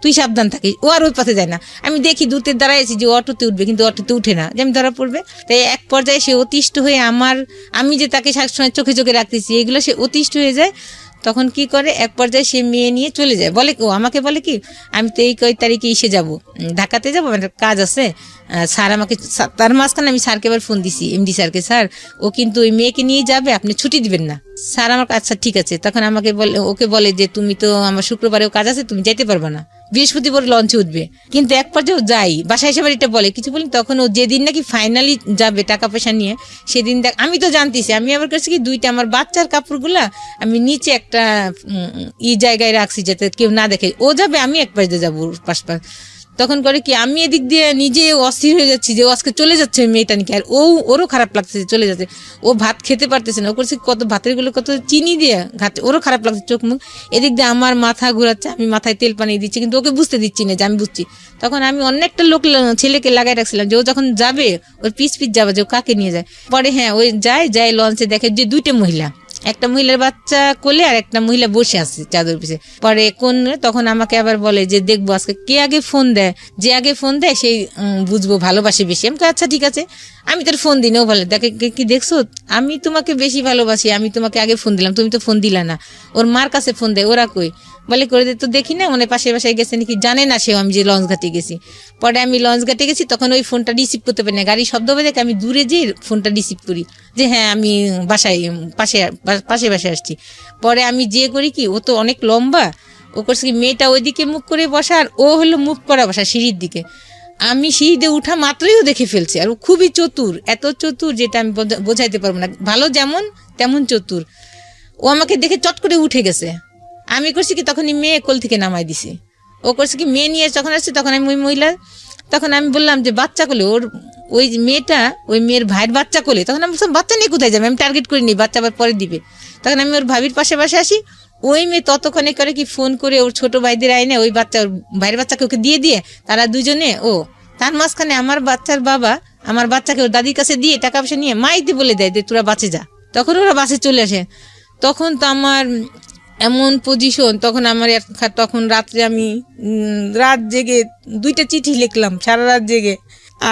তুই সাবধান থাকিস। ও আর ওই পথে যায় না। আমি দেখি দূতের দাঁড়াইছি যে অটোতে উঠবে, কিন্তু অটোতে উঠে না, যে আমি ধরা পড়বে। তাই এক পর্যায়ে সে অতিষ্ঠ হয়ে আমি যে তাকে সবসময় চোখে রাখতেছি, এগুলো সে অতিষ্ঠ হয়ে যায়। তখন কি করে, এক পর্যায়ে সে মেয়ে নিয়ে চলে যায়। আমাকে বলে কি, আমি তো এই কয় তারিখে এসে যাব, ঢাকাতে যাবো, আমার কাজ আছে। স্যার আমাকে, তার মাঝখানে আমি স্যারকে এবার ফোন দিছি, এমডি স্যারকে, স্যার ও কিন্তু ওই মেয়েকে নিয়ে যাবে, আপনি ছুটি দিবেন না। স্যার আমার, আচ্ছা ঠিক আছে। তখন ওকে বলে যে তুমি তো আমার শুক্রবারেও কাজ আছে, তুমি যেতে পারবে না, বৃহস্পতিবার লঞ্চে উঠবে। কিন্তু এক পর্যায়ে যাই, বাসায় এসে এটা বলে কিছু বলি। তখন ও যেদিন নাকি ফাইনালি যাবে টাকা পয়সা নিয়ে, সেদিন আমি তো জানতেছি, আমি আবার করছি কি, 2টা আমার বাচ্চার কাপড়গুলা আমি নিচে একটা জায়গায় রাখছি যাতে কেউ না দেখে। ও যাবে, আমি এক পাশে যাবো পাশ। তখন করে কি আমি এদিক দিয়ে নিজে অস্থির হয়ে যাচ্ছি যে ও আজকে চলে যাচ্ছে ওই মেয়েটা নাকি, আর ওরও খারাপ লাগতেছে চলে যাচ্ছে, ও ভাত খেতে পারতেছে না, ও করছে কত ভাতের গুলো কত চিনি দিয়ে ঘাটছে, ওরও খারাপ লাগছে চোখ মুখ, এদিক দিয়ে আমার মাথা ঘুরাচ্ছে, আমি মাথায় তেল পানি দিচ্ছি কিন্তু ওকে বুঝতে দিচ্ছি না যে আমি বুঝছি। তখন আমি অন্য একটা ছেলেকে লাগাই রাখছিলাম যে ও যখন যাবে ওর পিছ যাবে যে ও কাকে নিয়ে যায়। পরে হ্যাঁ ওই যায় লঞ্চে দেখে যে 2টা মহিলা, একটা মহিলার বাচ্চা কোলে আর একটা মহিলা বসে আছে চাদর পিছে। পরে তখন আমাকে আবার বলে যে দেখবো আজকে কে আগে ফোন দেয়, যে আগে ফোন দেয় সেই বুঝবো ভালোবাসে বেশি। আমি আচ্ছা ঠিক আছে, আমি তোর ফোন দিই না। ও বলে দেখে কি দেখছো, আমি তোমাকে বেশি ভালোবাসি, আমি তোমাকে আগে ফোন দিলাম, তুমি তো ফোন দিলা না। ওর মার কাছে ফোন দেয়, ওরা কই বলে করে তো দেখি না, মানে পাশে বাসায় গেছে নাকি জানে না সেও আমি যে লঞ্চ ঘাটে গেছি। পরে আমি লঞ্চ ঘাটে গেছি, তখন ওই ফোনটা রিসিভ করতে পারি না, গাড়ি শব্দ হবে দেখে আমি দূরে যেয়ে ফোনটা রিসিভ করি যে হ্যাঁ আমি বাসায় পাশে বাসায় আসছি। পরে আমি যে করি কি, ও তো অনেক লম্বা, ও করছে কি মেয়েটা ওইদিকে মুখ করে বসা আর ও হলো মুখ করা বসা সিঁড়ির দিকে। আমি সিঁড়িতে উঠা মাত্রই ও দেখে ফেলছে, আর ও খুবই চতুর, এত চতুর যেটা আমি বোঝাইতে পারবো না, ভালো যেমন তেমন চতুর। ও আমাকে দেখে চট করে উঠে গেছে। আমি করছি কি তখন মেয়ে কোল থেকে নামাই দিছি, ও করছে কি মেয়ে নিয়ে যখন আসছে তখন আমি ওই মহিলা, তখন আমি বললাম যে বাচ্চা কোলে, ওর ওই মেয়েটা ওই মেয়ের ভাইয়ের বাচ্চা কোলে। তখন আমি বললাম বাচ্চা নিয়ে কোথায় যাবে, আমি টার্গেট করিনি, বাচ্চা আবার পরে দিবে। তখন আমি ওর ভাবির পাশে আসি, ওই মেয়ে ততক্ষণে করে কি ফোন করে ওর ছোট ভাইদের আইনে ওই বাচ্চা ওর ভাইয়ের বাচ্চাকে ওকে দিয়ে তারা দুজনে তার মাঝখানে আমার বাচ্চার বাবা আমার বাচ্চাকে ওর দাদির কাছে দিয়ে টাকা পয়সা নিয়ে মাইতে বলে দেয় যে তোরা বাঁচে যা। তখন ওরা বাসে চলে আসে। তখন তো আমার এমন পজিশন, তখন আমার তখন রাত্রে আমি রাত জেগে 2টা চিঠি লিখলাম সারা রাত জেগে।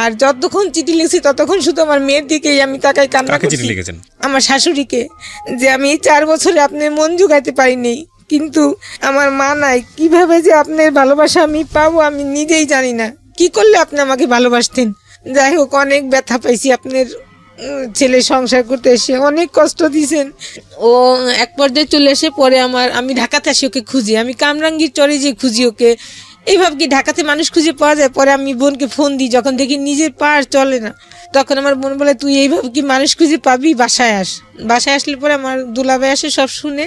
আর যতক্ষণ চিঠি লিখছি ততক্ষণ শুধু আমার মেয়ের দিকেই আমি তাকাই কান্না করছি। আমার শাশুড়িকে, যে আমি এই 4 বছরে আপনার মন জোগাইতে পারিনি, কিন্তু আমার মা নাই, কিভাবে যে আপনার ভালোবাসা আমি পাবো আমি নিজেই জানি না, কি করলে আপনি আমাকে ভালোবাসতেন। যাই হোক অনেক ব্যথা পাইছি, আপনার ছেলে সংসার করতে এসে অনেক কষ্ট দিয়েছেন। ও এক পর্যায়ে চলে এসে পরে আমি ঢাকাতে আসি ওকে খুঁজি, আমি কামরাঙ্গীর চরে যে খুঁজি ওকে, এইভাবে কি ঢাকাতে মানুষ খুঁজে পাওয়া যায়। পরে আমি বোনকে ফোন দিই, যখন দেখি নিজের পা আর চলে না, তখন আমার বোন বলে তুই এইভাবে কি মানুষ খুঁজে পাবি, বাসায় আস। বাসায় আসলে পরে আমার দুলাভাই আসে সব শুনে।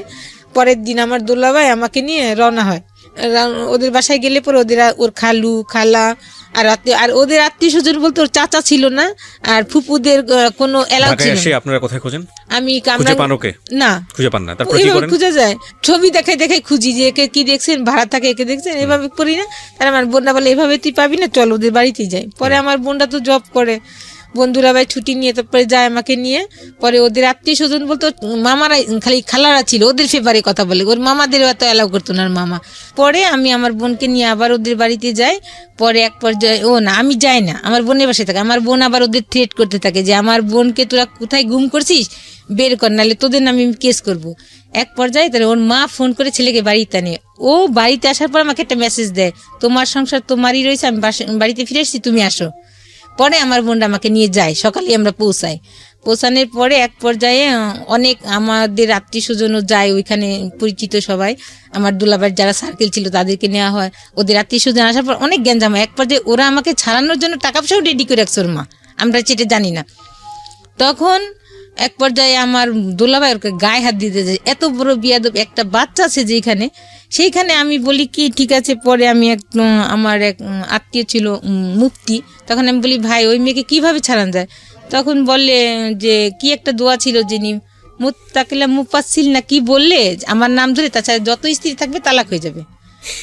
পরের দিন আমার দুলাভাই আমাকে নিয়ে রওনা হয়। ওদের বাসায় গেলে পরে ওর খালু খালা আর ওদের আত্মীয় স্বজন বলতে ওর চাচা ছিল না, আর ফুপুদের কোনো এলাও ছিল না। আপনারা কোথায় খোঁজেন? আমি না খুঁজে পান না, তারপর কি করেন? খুঁজে যায়, ছবি দেখাই খুঁজি যে একে কি দেখছেন, ভাড়া থাকে একে দেখছেন, এভাবে করি না। তার আমার বোনটা বলে এভাবে তুই পাবি না, চল ওদের বাড়িতেই যাই। পরে আমার বোনটা তো জব করে, বন্ধুরা ভাই ছুটি নিয়ে তারপরে যায় আমাকে নিয়ে। পরে ওদের আত্মীয় স্বজন বলতো মামারা, খালি খালারা ছিল, ওদের ফেভারে কথা বলে, ওর মামাদের এত অ্যালাউ করতো না মামা। পরে আমি আমার বোনকে নিয়ে আবার ওদের বাড়িতে যাই। পরে এক পর্যায়ে আমি যাই না, আমার বোনের বাসায় থাকে। আমার বোন আবার ওদের থ্রেট করতে থাকে যে আমার বোনকে তোরা কোথায় গুম করছিস বের কর, নাহলে তোদের নামে আমি কেস করবো। এক পর্যায়ে তাহলে ওর মা ফোন করে ছেলেকে বাড়িতে আনে। ও বাড়িতে আসার পর আমাকে একটা মেসেজ দেয়, তোমার সংসার তোমারই রয়েছে, আমি বাড়িতে ফিরে এসেছি, তুমি আসো। পরে আমার বোনটা আমাকে নিয়ে যায়, সকালে আমরা পৌঁছানোর পরে এক পর্যায়ে অনেক আমাদের আত্মীয় স্বজনও যায় ওইখানে, পরিচিত সবাই, আমার দুলাভাইয়ের যারা সার্কেল ছিল তাদেরকে নেওয়া হয়। ওদের আত্মীয় স্বজন আসার পর অনেক গ্যাঞ্জাম হয়। এক পর্যায়ে ওরা আমাকে ছাড়ানোর জন্য টাকা পয়সাও রেডি করে রাখছে ওর মা, আমরা সেটা জানি না। তখন এক পর্যায়ে আমার দুলাভাই ওকে গায়ে হাত দিতে যায়, এত বড় বিয়াদব একটা বাচ্চা আছে যেখানে, সেইখানে আমি বলি কি ঠিক আছে। পরে আমি আমার এক আত্মীয় ছিল মুফতি, তখন আমি বলি ভাই ওই মেয়েকে কিভাবে ছাড়ানো যায়। তখন বললে যে কি একটা দোয়া ছিল যিনি মুত্তাকিলা মুফাসসিল না কি বললে আমার নাম ধরে, তাছাড়া যত স্ত্রী থাকবে তালাক হয়ে যাবে।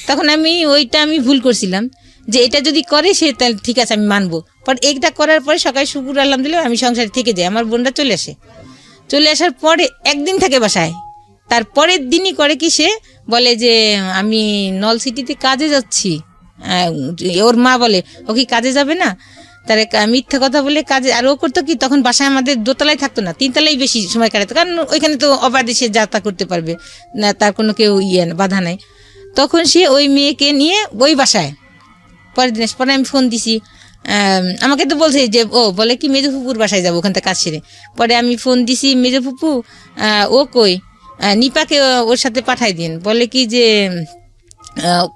তখন আমি ভুল করছিলাম যে এটা যদি করে সে তাহলে ঠিক আছে আমি মানবো। পর এটা করার পরে সকালে শুকুর আলহামদুলিল্লাহ আমি সংসারে থেকে যাই। আমার বোনটা চলে আসার পরে একদিন থাকে বাসায়, তারপরের দিনই করে কি সে বলে যে আমি নল সিটিতে কাজে যাচ্ছি। ওর মা বলে ও কি কাজে যাবে না, তার মিথ্যা কথা বলে কাজে। আর ও করতো কি তখন বাসায় আমাদের দোতলায় থাকতো না, 3তলায় বেশি সময় কাটাতো, কারণ ওইখানে তো অবাধে সে যাত্রা করতে পারবে না, তার কোনো কেউ বাধা নাই। তখন সে ওই মেয়েকে নিয়ে ওই বাসায় পরের দিন পরে আমি ফোন দিছি, আমাকে তো বলছে যে বলে কি মেজো ফুপুর বাসায় যাবো ওখান থেকে কাজ সেরে। পরে আমি ফোন দিছি মেজো ফুপু ও কই, নিপাকে ওর সাথে পাঠাই দিন। বলে কি যে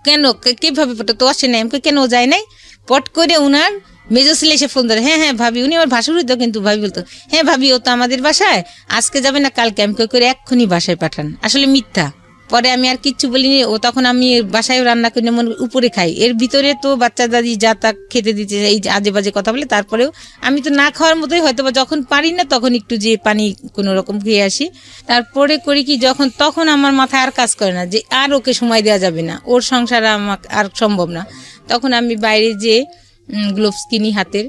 কেন কিভাবে তো আসে নাই, আমাকে কেন যায় নাই। পট করে উনার মেজো ছেলে এসে ফোন ধরে, হ্যাঁ ভাবি, উনি আমার ভাসুর তো, কিন্তু ভাবি বলতো হ্যাঁ ভাবি ও তো আমাদের বাসায় আজকে যাবে না কালকে, আমি করে এক্ষুনি বাসায় পাঠান। আসলে মিথ্যা, পরে আমি আর কিচ্ছু বলিনি। ও তখন আমি বাসায় রান্না করে মনে উপরে খাই, এর ভিতরে তো বাচ্চা দাদি যা তা খেতে দিতে এই যে আজে বাজে কথা বলে, তারপরেও আমি তো না খাওয়ার মতোই হয়তো বা যখন পারি না তখন একটু যে পানি কোনো রকম খেয়ে আসি। তারপরে করি কি, তখন আমার মাথায় আর কাজ করে না যে আর ওকে সময় দেওয়া যাবে না, ওর সংসার আমাকে আর সম্ভব না। তখন আমি বাইরে যে গ্লোভস কিনি হাতের,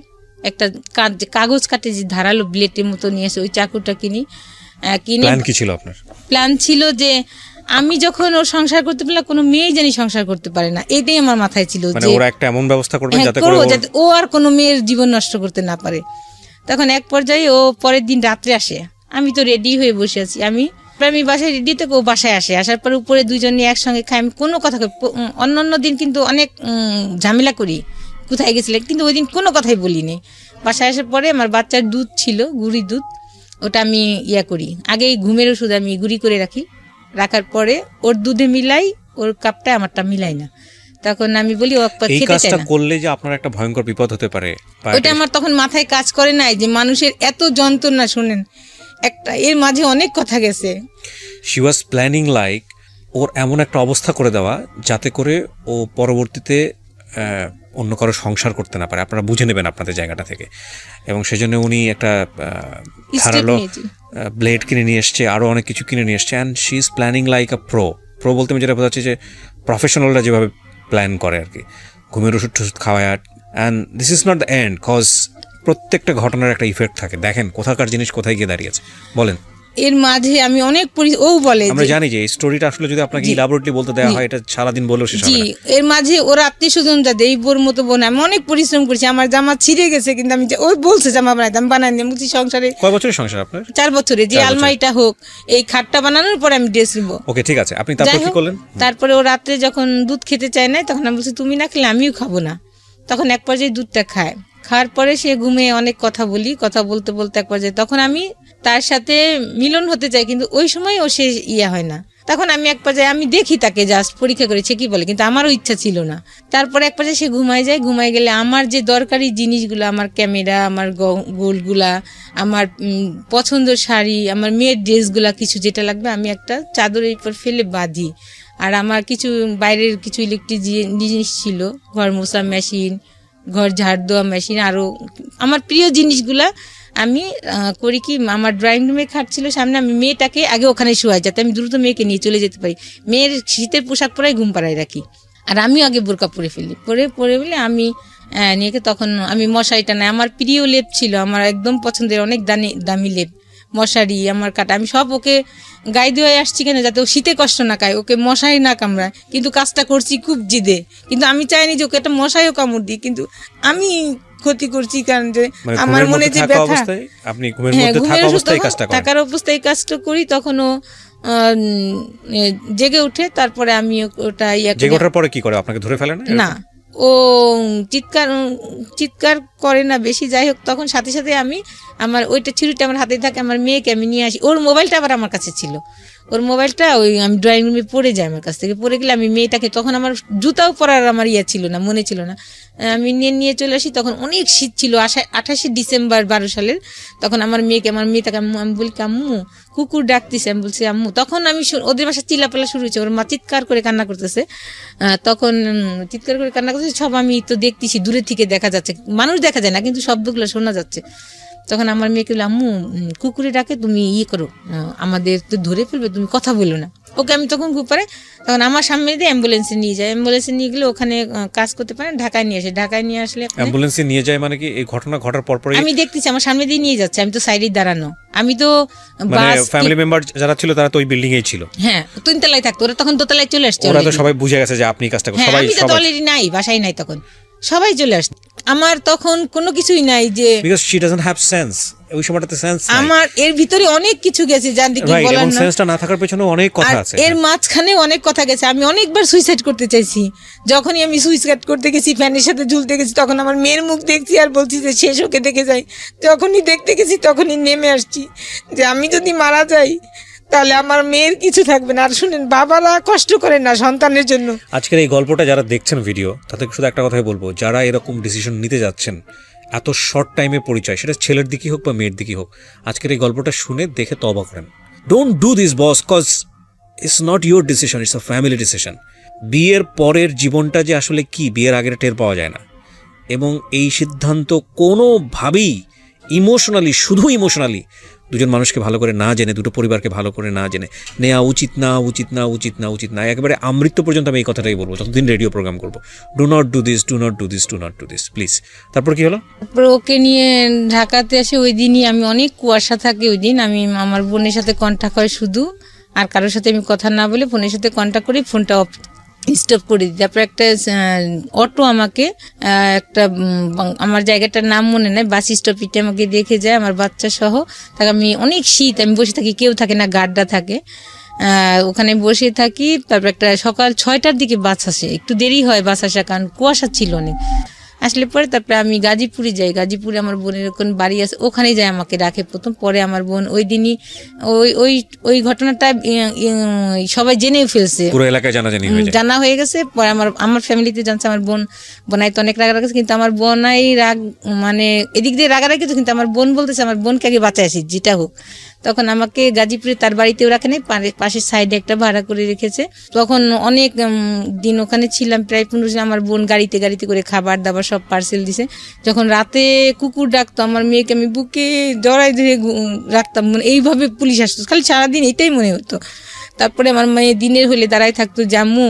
একটা কাগজ কাটে যে ধারালো ব্লেডের মতো নিয়ে আসে, ওই চাকুটা কিনি। প্ল্যান কি ছিল আপনার? প্ল্যান ছিল যে আমি যখন ওর সংসার করতে পারলাম, কোনো মেয়ে জানি সংসার করতে পারে না, এটাই আমার মাথায় ছিল মানে যে ওরা একটা এমন ব্যবস্থা করবে যাতে যাতে ও আর কোনো মেয়ের জীবন নষ্ট করতে না পারে। তখন এক পর্যায়ে ও পরের দিন রাত্রে আসে, আমি তো রেডি হয়ে বসে আছি, আমি বাসায় রেডি থেকে ও বাসায় আসে, আসার পরে উপরে দুইজন নিয়ে একসঙ্গে খাই। আমি কোনো কথা অন্য দিন কিন্তু অনেক ঝামেলা করি কোথায় গেছিলে, কিন্তু ওই দিন কোনো কথাই বলিনি। বাসায় আসার পরে আমার বাচ্চার দুধ ছিল, গুঁড়ি দুধ, ওটা আমি করি, আগেই ঘুমের ওষুধ আমি গুঁড়ি করে রাখার পরে ওর দুধে মিলাই, ওর কাপটা আমারটা মিলাই না। তখন আমি বলি ও এই খেতে কাজটা চায় না, করলে যে আপনার একটা ভয়ঙ্কর বিপদ হতে পারে, ওটা আমার তখন মাথায় কাজ করে নাই যে মানুষের এত যন্ত্রণা। শুনেন, একটা এর মাঝে অনেক কথা গেছে। শি ওয়াজ প্ল্যানিং লাইক ওর এমন একটা অবস্থা করে দেওয়া যাতে করে ও পরবর্তীতে অন্য কারো সংসার করতে না পারে, আপনারা বুঝে নেবেন আপনাদের জায়গাটা থেকে। এবং সেজন্য উনি একটা ধারালো ব্লেড কিনে নিয়ে এসছে, আরও অনেক কিছু কিনে নিয়ে এসছে। And she is planning like a pro বলতে আমি যেটা বোঝাচ্ছি যে প্রফেশনালরা যেভাবে প্ল্যান করে আর কি, ঘুমের ওষুধ টষুধ খাওয়ায়। And this is not the end, cause প্রত্যেকটা ঘটনার একটা ইফেক্ট থাকে। দেখেন কোথাকার জিনিস কোথায় গিয়ে দাঁড়িয়েছে, বলেন। এর মাঝে আমি অনেক ও বলে, আমরা জানি যে এই স্টোরিটা আসলে যদি আপনাকে ইলাবোরেটলি বলতে দেওয়া হয় এটা সারাদিন বলেও শেষ হবে না। এর মাঝে ওর আত্মীয় স্বজন যাদের, এই বোর মতো বোন, আমি অনেক পরিশ্রম করেছি, আমার জামা ছিঁড়ে গেছে কিন্তু আমি ওই বলছে জামা বানাইতে, আমি বানাই বলছি সংসারে। কয় বছরের সংসার আপনার? 4 বছরে। যে আলমারিটা হোক, এই খাটটা বানানোর পরে আমি ড্রেস নিবো। ওকে, ঠিক আছে, আপনি তারপর কি করলেন? তারপরে ও রাত্রে যখন দুধ খেতে চায় না, তখন আমি বলছি তুমি না খেলে আমিও খাবো না। তখন এক পর্যায়ে দুধটা খাওয়ার পরে সে ঘুমে অনেক কথা বলতে বলতে এক পর্যায়ে তখন আমি তার সাথে মিলন হতে চাই, কিন্তু ওই সময় ও সে হয় না। তখন আমি এক পর্যায়ে আমি দেখি তাকে, জাস্ট পরীক্ষা করেছে কি বলে, কিন্তু আমারও ইচ্ছা ছিল না। তারপরে এক পর্যায়ে সে ঘুমায় গেলে আমার যে দরকারি জিনিসগুলো, আমার ক্যামেরা, আমার গোলগুলা, আমার পছন্দের শাড়ি, আমার মেয়ের ড্রেসগুলা, কিছু যেটা লাগবে আমি একটা চাদরের উপর ফেলে বাঁধি। আর আমার কিছু বাইরের কিছু ইলেকট্রিক জিনিস ছিল, ঘর মোছা মেশিন, ঘর ঝাড় দেওয়া মেশিন, আরও আমার প্রিয় জিনিসগুলা আমি করি কি, আমার ড্রয়িং রুমে খাট ছিল সামনে, আমি মেয়েটাকে আগে ওখানে শোয়াই যাতে আমি দ্রুত মেয়েকে নিয়ে চলে যেতে পারি। মেয়ের শীতের পোশাক পরাই ঘুম পাড়ায় রাখি, আর আমিও আগে বোরকা পরে ফেলি। পরে বলে আমি নিয়ে, তখন আমি মশারিটা নাই, আমার প্রিয় লেপ ছিল, আমার একদম পছন্দের অনেক দামি লেপ, মশারি, আমার কাটা, আমি সব ওকে গায়ে দিয়ে আসছি কেন, যাতে ও শীতে কষ্ট না খায়, ওকে মশারি না কামড়ায়। কিন্তু কাজটা করছি খুব জিদে, কিন্তু আমি চাইনি যে ওকে একটা মশারিও কামড় দিই, কিন্তু আমি ক্ষতি করছি, কারণ যে আমার মনে যে ব্যথা, থাকার অবস্থায় কাজটা করি। তখনও জেগে উঠে, তারপরে আমি ওটা জেগে ওঠার পরে কি করে, আপনাকে ধরে ফেলে না, ও চিৎকার করে না বেশি, যাই হোক। তখন সাথে সাথে আমি আমার ওইটা ছুরিটা আমার হাতে থাকে, আমার মেয়েকে আমি নিয়ে আসি। ওর মোবাইলটা আবার আমার কাছে ছিল, ওর মোবাইলটা আমি ড্রয়িং রুমে পড়ে যাই, আমার কাছ থেকে পড়ে গেলে আমি মেয়েটাকে, তখন আমার জুতাও পরার আমার ছিল না, মনে ছিল না, আমি নিয়ে চলে আসি। তখন অনেক শীত ছিল, 28শে ডিসেম্বর 12 সালের। তখন আমার মেয়েটাকে আমি বলি আম্মু কুকুর ডাকতেছে, আমি বলছি আম্মু। তখন আমি ওদের বাসা চিল্লাপাল্লা শুরু হয়েছে, ওর মা চিৎকার করে কান্না করতেছে, তখন চিৎকার করে কান্না করতেছে, সব আমি তো দেখতেছি, দূরে থেকে দেখা যাচ্ছে, মানুষ দেখা যায় না কিন্তু শব্দগুলো শোনা যাচ্ছে। তখন আমার মেয়েকে বললাম আম্মু কুকুরে ডাকে, তুমি করো, আমাদের তো ধরে ফেলবে, তুমি কথা বলো না। ওকে আমি তখন খুব পারে, তখন আমার সামনে দিয়ে অ্যাম্বুলেন্সে নিয়ে যায়, অ্যাম্বুলেন্সে নিয়ে গেলে ওখানে কাজ করতে পারে, ঢাকায় নিয়ে আসে। ঢাকায় নিয়ে আসলে অ্যাম্বুলেন্সে নিয়ে যায় মানে কি, এই ঘটনা ঘটার পর আমি দেখতেছি আমার সামনে দিয়ে নিয়ে যাচ্ছে, আমি তো সাইডে দাঁড়ানো, আমি তো ফ্যামিলি মেম্বার যারা ছিল তারা তো ওই বিল্ডিং এই ছিল, হ্যাঁ 3 তলায় থাকতো, ওরা তখন 2 তলায় চলে আসছে, ওরা তো সবাই বুঝে গেছে যে আপনি কাজটা করছেন, সবাই আমি তো অলরেডি নাই, বাসায় নাই, তখন সবাই চলে আসছে। আমার তখন কোনো কিছুই নাই, যে because she doesn't have sense, ওই সময়টাতে সেন্স নাই। আমার এর ভিতরে অনেক কিছু গেছে, জানতে কি বলার না, সেন্সটা না থাকার পেছনে অনেক কথা আছে, এর মাঝখানে অনেক কথা গেছে। আমি অনেকবার সুইসাইড করতে চাইছি, যখনই আমি সুইসাইড করতে গেছি, ফ্যানের সাথে ঝুলতে গেছি, তখন আমার মেয়ের মুখ দেখছি আর বলছি যে শেষ ওকে দেখে যাই। যখনই দেখতে গেছি তখনই নেমে আসছি যে আমি যদি মারা যাই তাহলে আমার মেয়ের কিছু থাকবে না। আর শুনেন, বাবারা কষ্ট করেন না সন্তানের জন্য। আজকের এই গল্পটা যারা দেখছেন ভিডিও, তাদের শুধু একটা কথাই বলবো, যারা এরকম ডিসিশন নিতে যাচ্ছেন, এত শর্ট টাইমে পরিচয়, সেটা ছেলের দিকেই হোক বা মেয়ের দিকেই হোক, আজকের এই গল্পটা শুনে দেখে তওবা করেন। Don't do this boss, cause it's not your decision, it's a family decision. বিয়ের পরের জীবনটা যে আসলে কি বিয়ের আগের টের পাওয়া যায় না, এবং এই সিদ্ধান্ত কোনোভাবেই ইমোশনালি, শুধু ইমোশনালি দুজন মানুষকে ভালো করে না জেনে, দুটো পরিবারকে ভালো করে না জেনে নেওয়া উচিত না, উচিত না, উচিত না, উচিত না। একেবারে আমৃত্যু পর্যন্ত আমি এই কথাটাই বলবো যতদিন রেডিও প্রোগ্রাম করবো। Do not do this, do not do this, do not do this, please. তারপর কি হলো? তারপর ওকে নিয়ে ঢাকাতে আসে, ওই দিনই আমি অনেক কুয়াশা থাকে ওই দিন, আমি আমার বোনের সাথে কন্ট্যাক্ট হয় শুধু, আর কারোর সাথে আমি কথা না বলে ফোনের সাথে কন্ট্যাক্ট করি, ফোনটা স্টপ করে দিই। তারপর একটা অটো আমাকে একটা আমার জায়গাটার নাম মনে নেই, বাস স্টপিটে আমাকে দেখে যায় আমার বাচ্চা সহ। তাকে আমি অনেক শীত, আমি বসে থাকি, কেউ থাকে না, গার্ডরা থাকে, ওখানে বসে থাকি। তারপর একটা সকাল 6টার দিকে বাস আসে, একটু দেরি হয় বাস আসা, কারণ কুয়াশা ছিল অনেক। আসলে পরে তারপরে আমি গাজীপুরে যাই, গাজীপুরে আমার বোনের ওখানে বাড়ি আছে, ওখানেই যায় আমাকে রাখে প্রথম। পরে আমার বোন ওই দিনই ওই ঘটনাটা সবাই জেনেও ফেলছে, পুরো এলাকায় জানা হয়ে গেছে। পরে আমার ফ্যামিলিতে জানছে, আমার বোনাই তো অনেক রাগারাগ আছে, কিন্তু আমার বোনাই রাগ মানে এদিক দিয়ে রাগারাগি তো, কিন্তু আমার বোন বলতেছে আমার বোনকে আগে বাঁচায় আসি যেটা হোক। তখন আমাকে গাজীপুরে তার বাড়িতেও রাখে নাই, পাশের সাইডে একটা ভাড়া করে রেখেছে। তখন অনেক দিন ওখানে ছিলাম, প্রায় 15 দিন। আমার বোন গাড়িতে করে খাবার দাবার সব পার্সেল দিছে। যখন রাতে কুকুর ডাকতো আমার মেয়েকে, আমি বুকে জড়াই ধরে রাখতাম, মানে এইভাবে পুলিশ আসতো, খালি সারাদিন এটাই মনে হতো। তারপরে আমার মেয়ে দিনের হলে দাঁড়ায় থাকতো, যে আম্মু,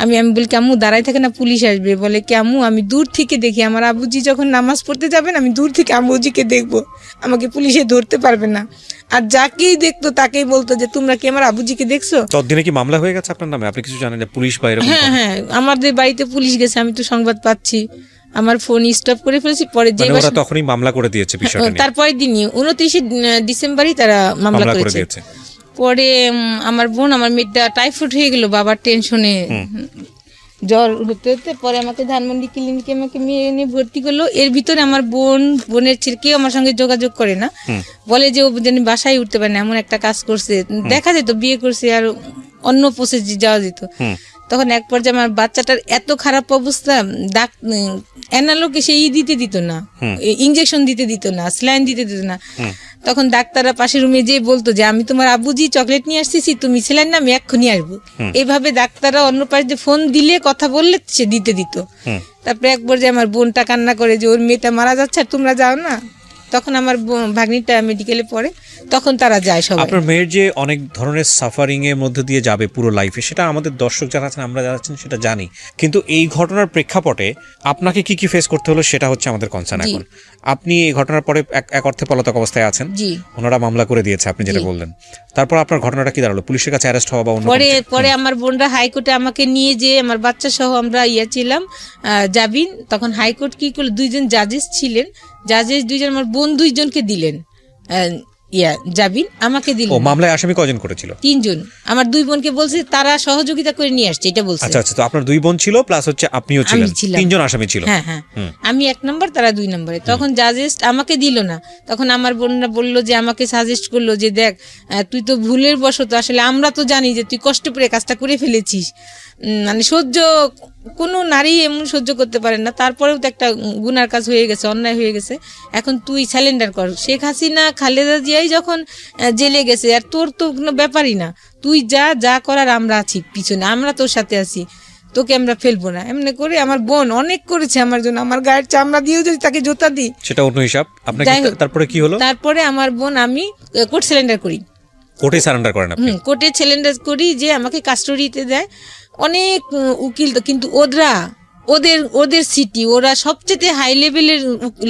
আমি বলি আম্মু দাঁড়ায় থাকে না, পুলিশ আসবে। বলে কি আম্মু, আমি দূর থেকে দেখি, আমার আব্বুজি যখন নামাজ পড়তে যাবেন আমি দূর থেকে আম্মুজিকে দেখবো, আমাকে পুলিশে ধরতে পারবে না। আর যাকেই দেখতো তাকেই বলতো যে তোমরা কি আমার আব্বুজিকে দেখছো? ততদিনে কি মামলা হয়ে গেছে আপনার নামে? আপনি কিছু জানেন যে পুলিশ বাইরে? হ্যাঁ, আমাদের বাড়িতে পুলিশ গেছে, আমি তো সংবাদ পাচ্ছি, আমার ফোন স্টপ করে ফেলেছি। পরে যে ওরা তখনই মামলা করে দিয়েছে বিষয়টা নিয়ে? তারপরে দিনই 29 ডিসেম্বরই তারা মামলা করে দিয়েছে। পরে আমার বোন, আমার মেয়েটা টাইফয়েড হয়ে গেল বাবার টেনশনে, জ্বর হতে হতে পরে আমাকে ধানমন্ডি ক্লিনিকে আমাকে মেয়ে এনে ভর্তি করলো। এর ভিতরে আমার বোনের ছেলে কেউ আমার সঙ্গে যোগাযোগ করে না, বলে যে ও যেন বাসায় উঠতে পারে না, এমন একটা কাজ করছে। দেখা যেত বিয়ে করছে আর অন্য প্রসেসে যাওয়া যেত। তখন এক পর্যায়ে আমার বাচ্চাটার এত খারাপ অবস্থা, অ্যানালোকে সে দিতে দিত না, ইঞ্জেকশন দিতে দিত না, স্যালাইন দিতে দিত না। তখন ডাক্তাররা পাশের রুমে যেয়ে বলতো যে আমি তোমার আব্বুজি চকলেট নিয়ে আসতেছি, তুমি স্যালাইন না, আমি এক্ষুনি আসবো। এইভাবে ডাক্তাররা অন্য পাশে ফোন দিলে, কথা বললে সে দিতে দিত। তারপরে এক পর্যায়ে আমার বোনটা কান্না করে যে ওর মেয়েটা মারা যাচ্ছে আর তোমরা যাও না। তখন আমার ভাগ্নিটা মেডিকেলে পড়ে, তখন তারা যায় সবাই। আপনার মেয়ের যে অনেক ধরনের সাফারিং এর মধ্যে দিয়ে যাবে পুরো লাইফে, সেটা আমাদের দর্শক যারা আছেন, আমরা যারা আছেন সেটা জানি, কিন্তু এই ঘটনার প্রেক্ষাপটে আপনাকে কি কি ফেস করতে হলো সেটা হচ্ছে আমাদের কনসার্ন এখন। আপনি এই ঘটনার পরে এক অর্থে পলাতক অবস্থায় আছেন, ওনারা মামলা করে দিয়েছে আপনি যেটা বললেন। তারপর আপনার ঘটনাটা কি দাঁড়ালো? পুলিশের কাছে অ্যারেস্ট হওয়া বা অন্য? পরে আমার বোনরা হাইকোর্টে আমাকে নিয়ে যে আমার বাচ্চা সহ আমরা ছিলাম জামিন। তখন হাইকোর্ট কি করলো, 2জন জাজেস ছিলেন, জাজেস 2জন আমার বোন 2জনকে দিলেন জামিন, আমাকে দিলেন। ও মামলায় আসামি কয়জন করেছিল? 3জন। আমার 2 বোনকে বলছে তারা সহযোগিতা করে নিয়ে আসছে, এটা বলছে। আচ্ছা, তো আপনার 2 বোন ছিল প্লাস হচ্ছে আপনিও ছিলেন, 3জন আসামি ছিল। হ্যাঁ, আমি 1 নম্বর, তারা 2 নম্বরে। তখন জাজেস আমাকে দিল না। তখন আমার বোনরা বললো যে, আমাকে সাজেস্ট করলো যে দেখ তুই তো ভুলের বশত, আসলে আমরা তো জানি যে তুই কষ্ট করে কাজটা করে ফেলেছিস, মানে কোনো নারী এমন সহ্য করতে পারে না, তারপরেও তো একটা গুনার কাজ হয়ে গেছে, অন্যায় হয়ে গেছে, এখন তুই স্যালেন্ডার কর। শেখ হাসিনা, খালেদা জিয়াই যখন জেলে গেছে, আর তোর তো কোনো ব্যাপারই না, তুই যা করার আমরা আছি পিছনে, আমরা তোর সাথে আছি, তোকে আমরা ফেলবো না। এমনি করে আমার বোন অনেক করেছে আমার জন্য, আমার গায়ের চামড়া দিয়েও যদি তাকে জোতা দিই সেটা অন্য হিসাব। তারপরে কি হলো? তারপরে আমার বোন, আমি কোর্ট স্যালেন্ডার করি। কোর্টে সারেন্ডার করেন আপনি? কোর্টে স্যালেন্ডার করি, যে আমাকে কাস্টডিতে দেয় অনেক উকিল, কিন্তু ওদের সিটি, ওরা সবচেয়ে হাই লেভেলের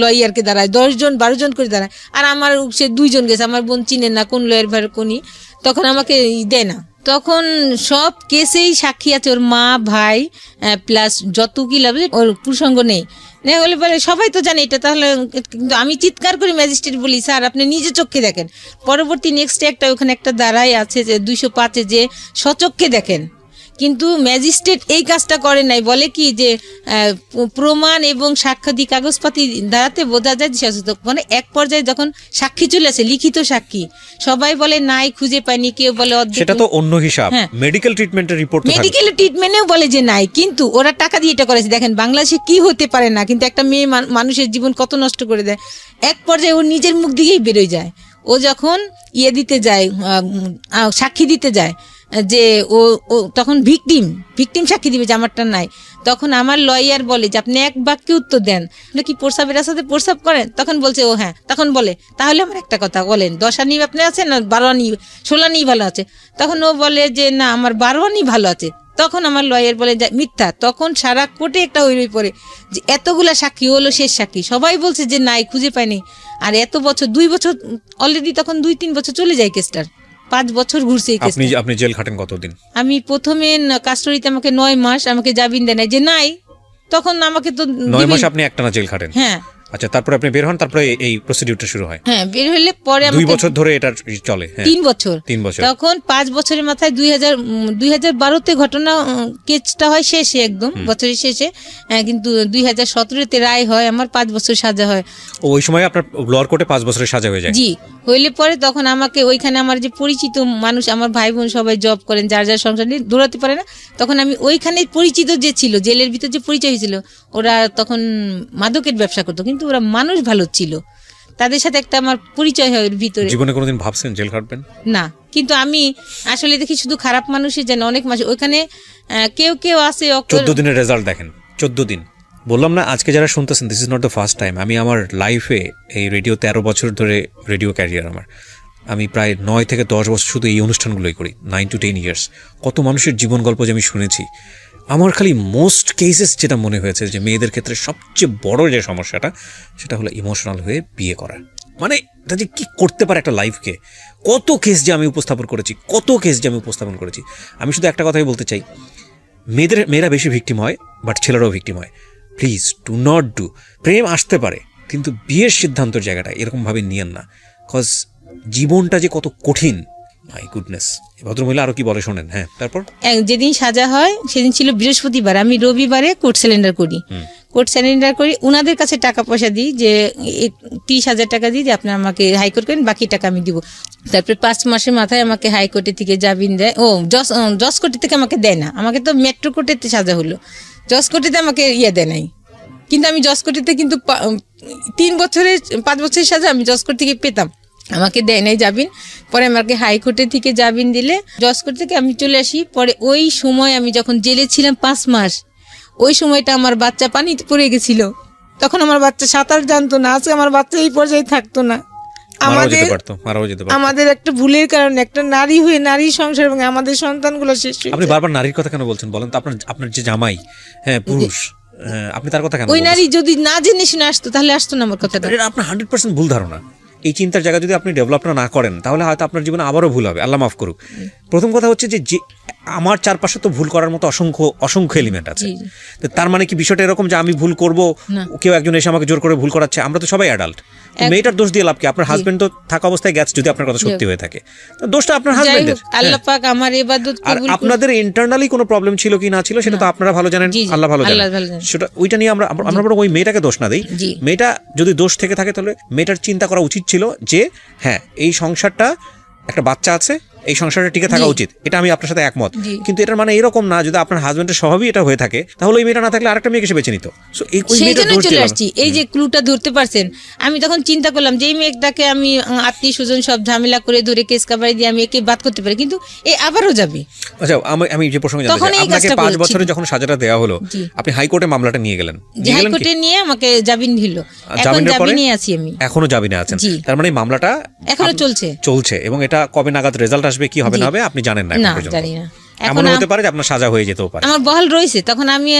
লয়ারকে দাঁড়ায়, 10 জন 12 জন করে দাঁড়ায়, আর আমার সে 2 জন গেছে, আমার বোন চিনে না কোন লয়ার ভার কোনি, তখন আমাকে দেয় না। তখন সব কেসেই সাক্ষী আছে, ওর মা, ভাই প্লাস যত উকিল হবে, ওর প্রসঙ্গ নেই। বলে সবাই তো জানে এটা, তাহলে কিন্তু আমি চিৎকার করি, ম্যাজিস্ট্রেট বলি স্যার আপনি নিজে চোখে দেখেন। পরবর্তী নেক্সট ওখানে একটা দাঁড়াই আছে যে 205-এ, যে সচক্ষে দেখেন, কিন্তু ম্যাজিস্ট্রেট এই কাজটা করে নাই। বলে কি যে প্রমাণ এবং সাক্ষ্যাদি কাগজপাতি দ্বারাতে বোঝা যায় যে, মানে এক পর্যায়ে যখন সাক্ষী চলে আসে, লিখিত সাক্ষী, সবাই বলে নাই, খুঁজে পায়নি, কেউ বলে সেটা তো অন্য হিসাব। মেডিকেল ট্রিটমেন্টের রিপোর্ট, মেডিকেল ট্রিটমেন্টেও বলে যে নাই, কিন্তু ওরা টাকা দিয়ে এটা করেছে। দেখেন বাংলাদেশে কি হতে পারে না, কিন্তু একটা মেয়ে মানুষের জীবন কত নষ্ট করে দেয়। এক পর্যায়ে ও নিজের মুখ দিকেই বেরোয় যায়। ও যখন দিতে যায়, সাক্ষী দিতে যায়, যে ও তখন ভিকটিম সাক্ষী দিবে যে আমারটা নাই, তখন আমার লয়ার বলে যে আপনি এক বাক্যে উত্তর দেন, আপনি কি প্রস্রাবের রাস্তাতে প্রস্রাব করেন? তখন বলছে ও হ্যাঁ। তখন বলে তাহলে আমার একটা কথা বলেন, 10 আনি আপনি আছেন না 12 আনি 16 আনি ভালো আছে? তখন ও বলে যে না আমার 12 আনি ভালো আছে। তখন আমার লয়ার বলে যে মিথ্যা। তখন সারা কোর্টে একটা হইরই পড়ে যে এতগুলা সাক্ষী হলো শেষ সাক্ষী, সবাই বলছে যে নাই খুঁজে পায়নি। আর এত বছর 2 বছর অলরেডি, তখন 2-3 বছর চলে যায় কেসটার, 5 বছর ঘুরছে এই কেসটা। আপনি জেল খাটেন কতদিন? আমি প্রথমে কাস্টডিতে আমাকে 9 মাস আমাকে জামিন দেয় নাই যে নাই, তখন আমাকে তো 9 মাস আপনি একটানা জেল খাটেন? হ্যাঁ। আচ্ছা, তারপরে আপনি বের হন, তারপরে এই প্রসিডিউরটা শুরু হয়? হ্যাঁ, বের হলে পরে 2 বছর ধরে এটা চলে? 3 বছর। 3 বছর। তখন 5 বছরের মাথায় 2012-তে ঘটনা, কেসটা হয় শেষে একদম বছরের শেষে, কিন্তু 2017-তে রায় হয়, আমার 5 বছর সাজা হয়। ওই সময় আপনার লোয়ার কোর্টে 5 বছরের সাজা হয়ে যায়? জি, হইলে পরে তখন আমাকে ওইখানে আমার যে পরিচিত মানুষ, আমার ভাই বোন সবাই জব করেন, যার যার সংসার নিয়ে দৌড়াতে পারে না, তখন আমি ওইখানে পরিচিত যে ছিল, জেলের ভিতর যে পরিচয় হয়েছিল, ওরা তখন মাদকের ব্যবসা করতো, কিন্তু ওরা মানুষ ভালো ছিল, তাদের সাথে একটা আমার পরিচয় হয় ওর ভিতরে। জীবনে কোনোদিন ভাবছেন জেল খাটবেন? না, কিন্তু আমি আসলে দেখি শুধু খারাপ মানুষই যেন অনেক মাস ওইখানে কেউ আছে 14 দিনের রেজাল্ট দেখেন, 14 দিন। বললাম না, আজকে যারা শুনতেছেন, this is not the first time. আমি আমার লাইফে এই রেডিও 13 বছর ধরে রেডিও ক্যারিয়ার আমার, আমি প্রায় 9 থেকে 10 বছর শুধু এই অনুষ্ঠানগুলোই করি, 9 to 10 ইয়ার্স। কত মানুষের জীবন গল্প যে আমি শুনেছি। আমার খালি মোস্ট কেসেস যেটা মনে হয়েছে যে মেয়েদের ক্ষেত্রে সবচেয়ে বড় যে সমস্যাটা, সেটা হলো ইমোশনাল হয়ে বিয়ে করা। মানে এটা যে কী করতে পারে একটা লাইফকে। কত কেস যে আমি উপস্থাপন করেছি। আমি শুধু একটা কথাই বলতে চাই, মেয়েরা বেশি ভিকটিম হয়, বাট ছেলেরাও ভিকটিম হয়। Please do not do. প্রেম আসতে পারে, কিন্তু বিয়ের সিদ্ধান্তের জায়গাটা এরকমভাবে নিয়েন না, কজ জীবনটা যে কত কঠিন। My goodness. ভদ্রমহিলা আরো কি বলে শোনেন। হ্যাঁ, তারপর যেদিন সাজা হয় সেদিন ছিল বৃহস্পতিবার, আমি রবিবারে কোর্ট সিলিন্ডার করি, উনাদের কাছে টাকা পয়সা দিই যে 30,000 টাকা দিই যে আপনি আমাকে হাইকোর্ট করেন, বাকি টাকা আমি দিব। তারপরে 5 মাসের মাথায় আমাকে হাইকোর্টের থেকে জামিন দেয়। জজ কোর্টের থেকে আমাকে দেয় না, আমাকে তো মেট্রো কোর্টেতে সাজা হলো, জজ কোর্টেতে আমাকে দেয় নাই। কিন্তু আমি জজ কোর্টেতে কিন্তু 5 বছরের সাজা আমি জজ কোর্ট থেকে পেতাম, আমাকে দেয় নাই জামিন। পরে আমাকে হাইকোর্টে থেকে জামিন দিলে জজ কোর্ট থেকে আমি চলে আসি। পরে ওই সময় আমি যখন জেলে ছিলাম 5 মাস, ওই সময়টা আমার বাচ্চা পানিতে পড়ে গেছিল। তখন আমার বাচ্চা সাঁতার জানতো না, আজকে আমার বাচ্চা এই পর্যায়ে থাকতো না। আমাদের একটা ভুলের কারণে একটা নারী হয়ে নারী সংসার এবং আমাদের সন্তানগুলো শেষ হয়ে যায়। আপনি বারবার নারীর কথা কেন বলছেন বলেন তো? আপনার যে জামাই, হ্যাঁ পুরুষ, আপনি তার কথা কেন? ওই নারী যদি না জেনে শুনে আসতো তাহলে আসতো না আমার কথাটা। এটা আপনার 100% ভুল ধারণা। এই চিন্তার জায়গা যদি আপনি ডেভেলপ না করেন, তাহলে হয়তো আপনার জীবনে আবারও ভুল হবে, আল্লাহ মাফ করুক। প্রথম কথা হচ্ছে যে আমার চারপাশে তো ভুল করার মতো অসংখ্য এলিমেন্ট আছে। তো তার মানে কি বিষয়টা এরকম যে আমি ভুল করব, কেউ একজন এসে আমাকে জোর করে ভুল করাচ্ছে? আমরা তো সবাই অ্যাডাল্ট। মেয়েটার দোষ দিয়ে লাভ কি? আপনার হাজবেন্ড তো থাকা অবস্থায় গেছে, যদি আপনার কথা সত্যি হয়ে থাকে তো দোষটা আপনার হাজবেন্ডের। আল্লাহ পাক আমার ইবাদত কবুল করুন। আপনাদের ইন্টারনালি কোনো প্রবলেম ছিল কি না ছিল সেটা তো আপনারা ভালো জানেন, আল্লাহ ভালো জানেন। সেটা ওইটা নিয়ে আমরা বরং ওই মেয়েটাকে দোষ না দেই। মেয়েটা যদি দোষ থেকে থাকে তাহলে মেয়েটার চিন্তা করা উচিত ছিল যে হ্যাঁ, এই সংসারটা, একটা বাচ্চা আছে, এই সংসারটা টিকে থাকা উচিত। এটা আমি আপনার সাথে একমত। কিন্তু এটার মানে এরকম না, যদি আপনার হাজবেন্ডের স্বভাবই এটা হয়ে থাকে, তাহলে ওই মেয়েটা না থাকলে আরেকটা মেয়েকে সে বেছে নিত। সেই জন্য চলে আসছি। এই যে ক্লুটা ধরতে পারছেন, আমি তখন চিন্তা করলাম যে এই মেয়েটাকে আমি আত্মীয় স্বজন সব ঝামেলা করে ধরে কেস কাবারি দিয়ে আমি একে বাদ করতে পারি, কিন্তু এ আবারও যাবে। আচ্ছা, আমি যে প্রসঙ্গে জানতে চাই, আপনাকে 5 বছরে যখন সাজাটা দেওয়া হলো, আপনি হাইকোর্টে মামলাটা নিয়ে গেলেন। হাইকোর্টে নিয়ে আমাকে জামিন দিল, এখন জামিনে আছি আমি। এখনো জামিনে আছেন? তার মানে মামলাটা এখনো চলছে এবং এটা কবে নাগাদ রেজাল্ট আসবে, কি হবে না হবে আপনি জানেন না এখন পর্যন্ত? জানি না। এমন হতে পারে যে আপনার সাজা হয়ে যেতেও পারে। আমার বহাল রয়েছে। তখন আমি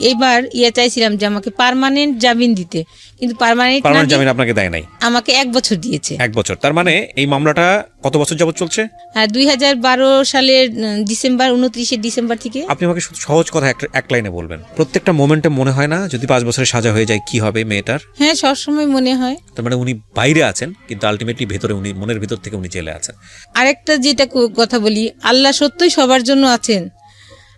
এইবার চাইছিলাম যে আমাকে পার্মানেন্ট জামিন দিতে, কিন্তু পার্মানেন্ট জামিন আপনাকে দেয় নাই। আমাকে 1 বছর দিয়েছে। 1 বছর। তার মানে এই মামলাটা কত বছর যাবত চলছে? 2012 সালের ডিসেম্বর, 29 ডিসেম্বর থেকে। আপনি আমাকে সহজ কথা এক লাইনে বলবেন, প্রত্যেকটা মোমেন্টে মনে হয় না যদি 5 বছরের সাজা হয়ে যায় কি হবে মেয়েটার? হ্যাঁ, সবসময় মনে হয়। তার মানে উনি বাইরে আছেন, কিন্তু আলটিমেটলি ভেতরে উনি, মনের ভিতর থেকে উনি জেলে আছেন। আরেকটা যেটা কথা বলি, আল্লাহ সত্যই সবার জন্য আছেন।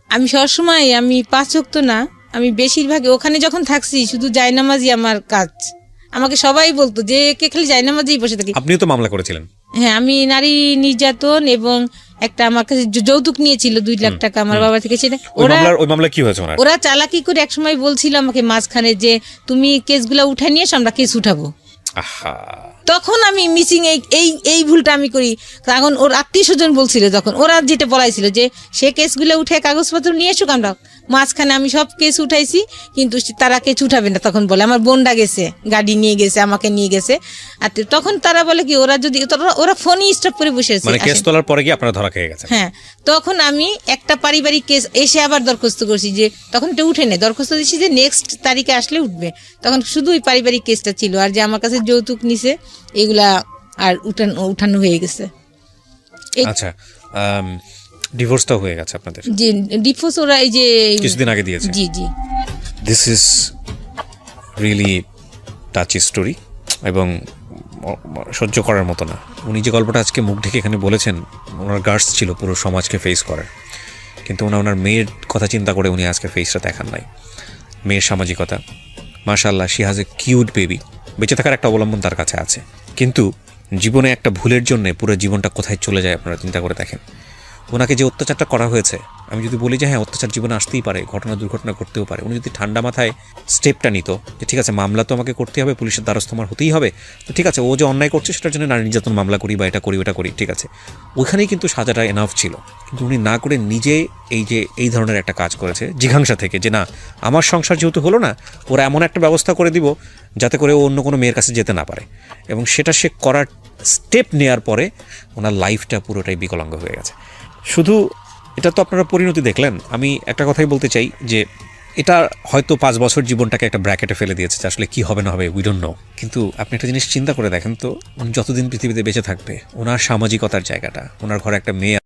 আমি সবসময়, আমি 5 ওয়াক্ত না, আমি বেশিরভাগ ওখানে যখন থাকছি শুধু জায়নামাজই আমার কাজ। আমাকে সবাই বলতো যে কে খালি জায়নামাজেই বসে থাকি। আপনিও তো মামলা করেছিলেন? হ্যাঁ, আমি নারী নির্যাতন এবং একটা আমার কাছে যৌতুক নিয়েছিল 2 লাখ টাকা আমার বাবা থেকে। সেটা ওই মামলা কি হয়েছে? ওরা চালাকি করে এক সময় বলছিল আমাকে মাঝখানে যে তুমি কেসগুলো উঠাই নিয়ে আমরা কেস উঠাবো। তখন আমি মিসিং এই ভুলটা আমি করি। তখন ওর আত্মীয় স্বজন বলছিল, যখন ওরা যেটা বলাইছিল যে সে কেসগুলো উঠে কাগজপত্র নিয়ে এসুক, আমরা মাঝখানে আমি সব কেস উঠাইছি, কিন্তু তারা কেস উঠাবে না। তখন বলে আমার বোনটা গেছে, গাড়ি নিয়ে গেছে, আমাকে নিয়ে গেছে। আর তখন তারা বলে কি ওরা যদি ওরা ফোনই স্টপ করে বসে আছে। মানে কেস তোলার পরে কি আপনারা ধরা খেয়ে গেছেন? হ্যাঁ, তখন আমি একটা পারিবারিক কেস এসে আবার দরখাস্ত করছি, যে তখন এটা উঠে নেই, দরখাস্ত দিচ্ছি যে নেক্সট তারিখে আসলে উঠবে। তখন শুধু ওই পারিবারিক কেসটা ছিল, আর যে আমার কাছে যৌতুক নিছে এগুলা আর উঠানো হয়ে গেছে। আচ্ছা, ডিভোর্সটাও হয়ে গেছে আপনাদের? যে ডিভোর্স ওরা এই যে কিছুদিন আগে দিয়েছে। জি জি। This is really touchy story এবং সহ্য করার মতো না। উনি যে গল্পটা আজকে মুখ ঢেকে এখানে বলেছেন, ওনার গার্ডস ছিল পুরো সমাজকে ফেস করার, কিন্তু ওনার মেয়ের কথা চিন্তা করে উনি আজকে ফেসটা দেখান নাই। মেয়ের সামাজিকতা, মাশাআল্লাহ, she has a cute baby, বেঁচে থাকার একটা অবলম্বন তার কাছে আছে। কিন্তু জীবনে একটা ভুলের জন্য পুরো জীবনটা কোথায় চলে যায় আপনারা চিন্তা করে দেখেন। ওনাকে যে অত্যাচারটা করা হয়েছে, আমি যদি বলি যে হ্যাঁ অত্যাচার জীবনে আসতেই পারে, ঘটনা দুর্ঘটনা করতেও পারে, উনি যদি ঠান্ডা মাথায় স্টেপটা নিত যে ঠিক আছে মামলা তো আমাকে করতে হবে, পুলিশের দ্বারস্থ আমার হতেই হবে, তো ঠিক আছে ও যে অন্যায় করছে সেটার জন্য নারী নির্যাতন মামলা করি বা এটা করি ওটা করি, ঠিক আছে, ওইখানেই কিন্তু সাজাটা এনাফ ছিল। কিন্তু উনি না করে নিজে এই ধরনের একটা কাজ করেছে জিঘাংসা থেকে, যে না আমার সংসার যেহেতু হলো না, ওরা এমন একটা ব্যবস্থা করে দিব যাতে করে ও অন্য কোনো মেয়ের কাছে যেতে না পারে। এবং সেটা সে করার স্টেপ নেওয়ার পরে ওনার লাইফটা পুরোটাই বিকলাঙ্গ হয়ে গেছে। শুধু এটা তো আপনারা পরিণতি দেখলেন, আমি একটা কথাই বলতে চাই যে এটা হয়তো 5 বছর জীবনটাকে একটা ব্র্যাকেটে ফেলে দিয়েছে, যে আসলে কী হবে না হবে উই ডোন্ট নো। কিন্তু আপনি একটা জিনিস চিন্তা করে দেখেন তো, উনি যতদিন পৃথিবীতে বেঁচে থাকবে, ওনার সামাজিকতার জায়গাটা, ওনার ঘরে একটা মেয়ে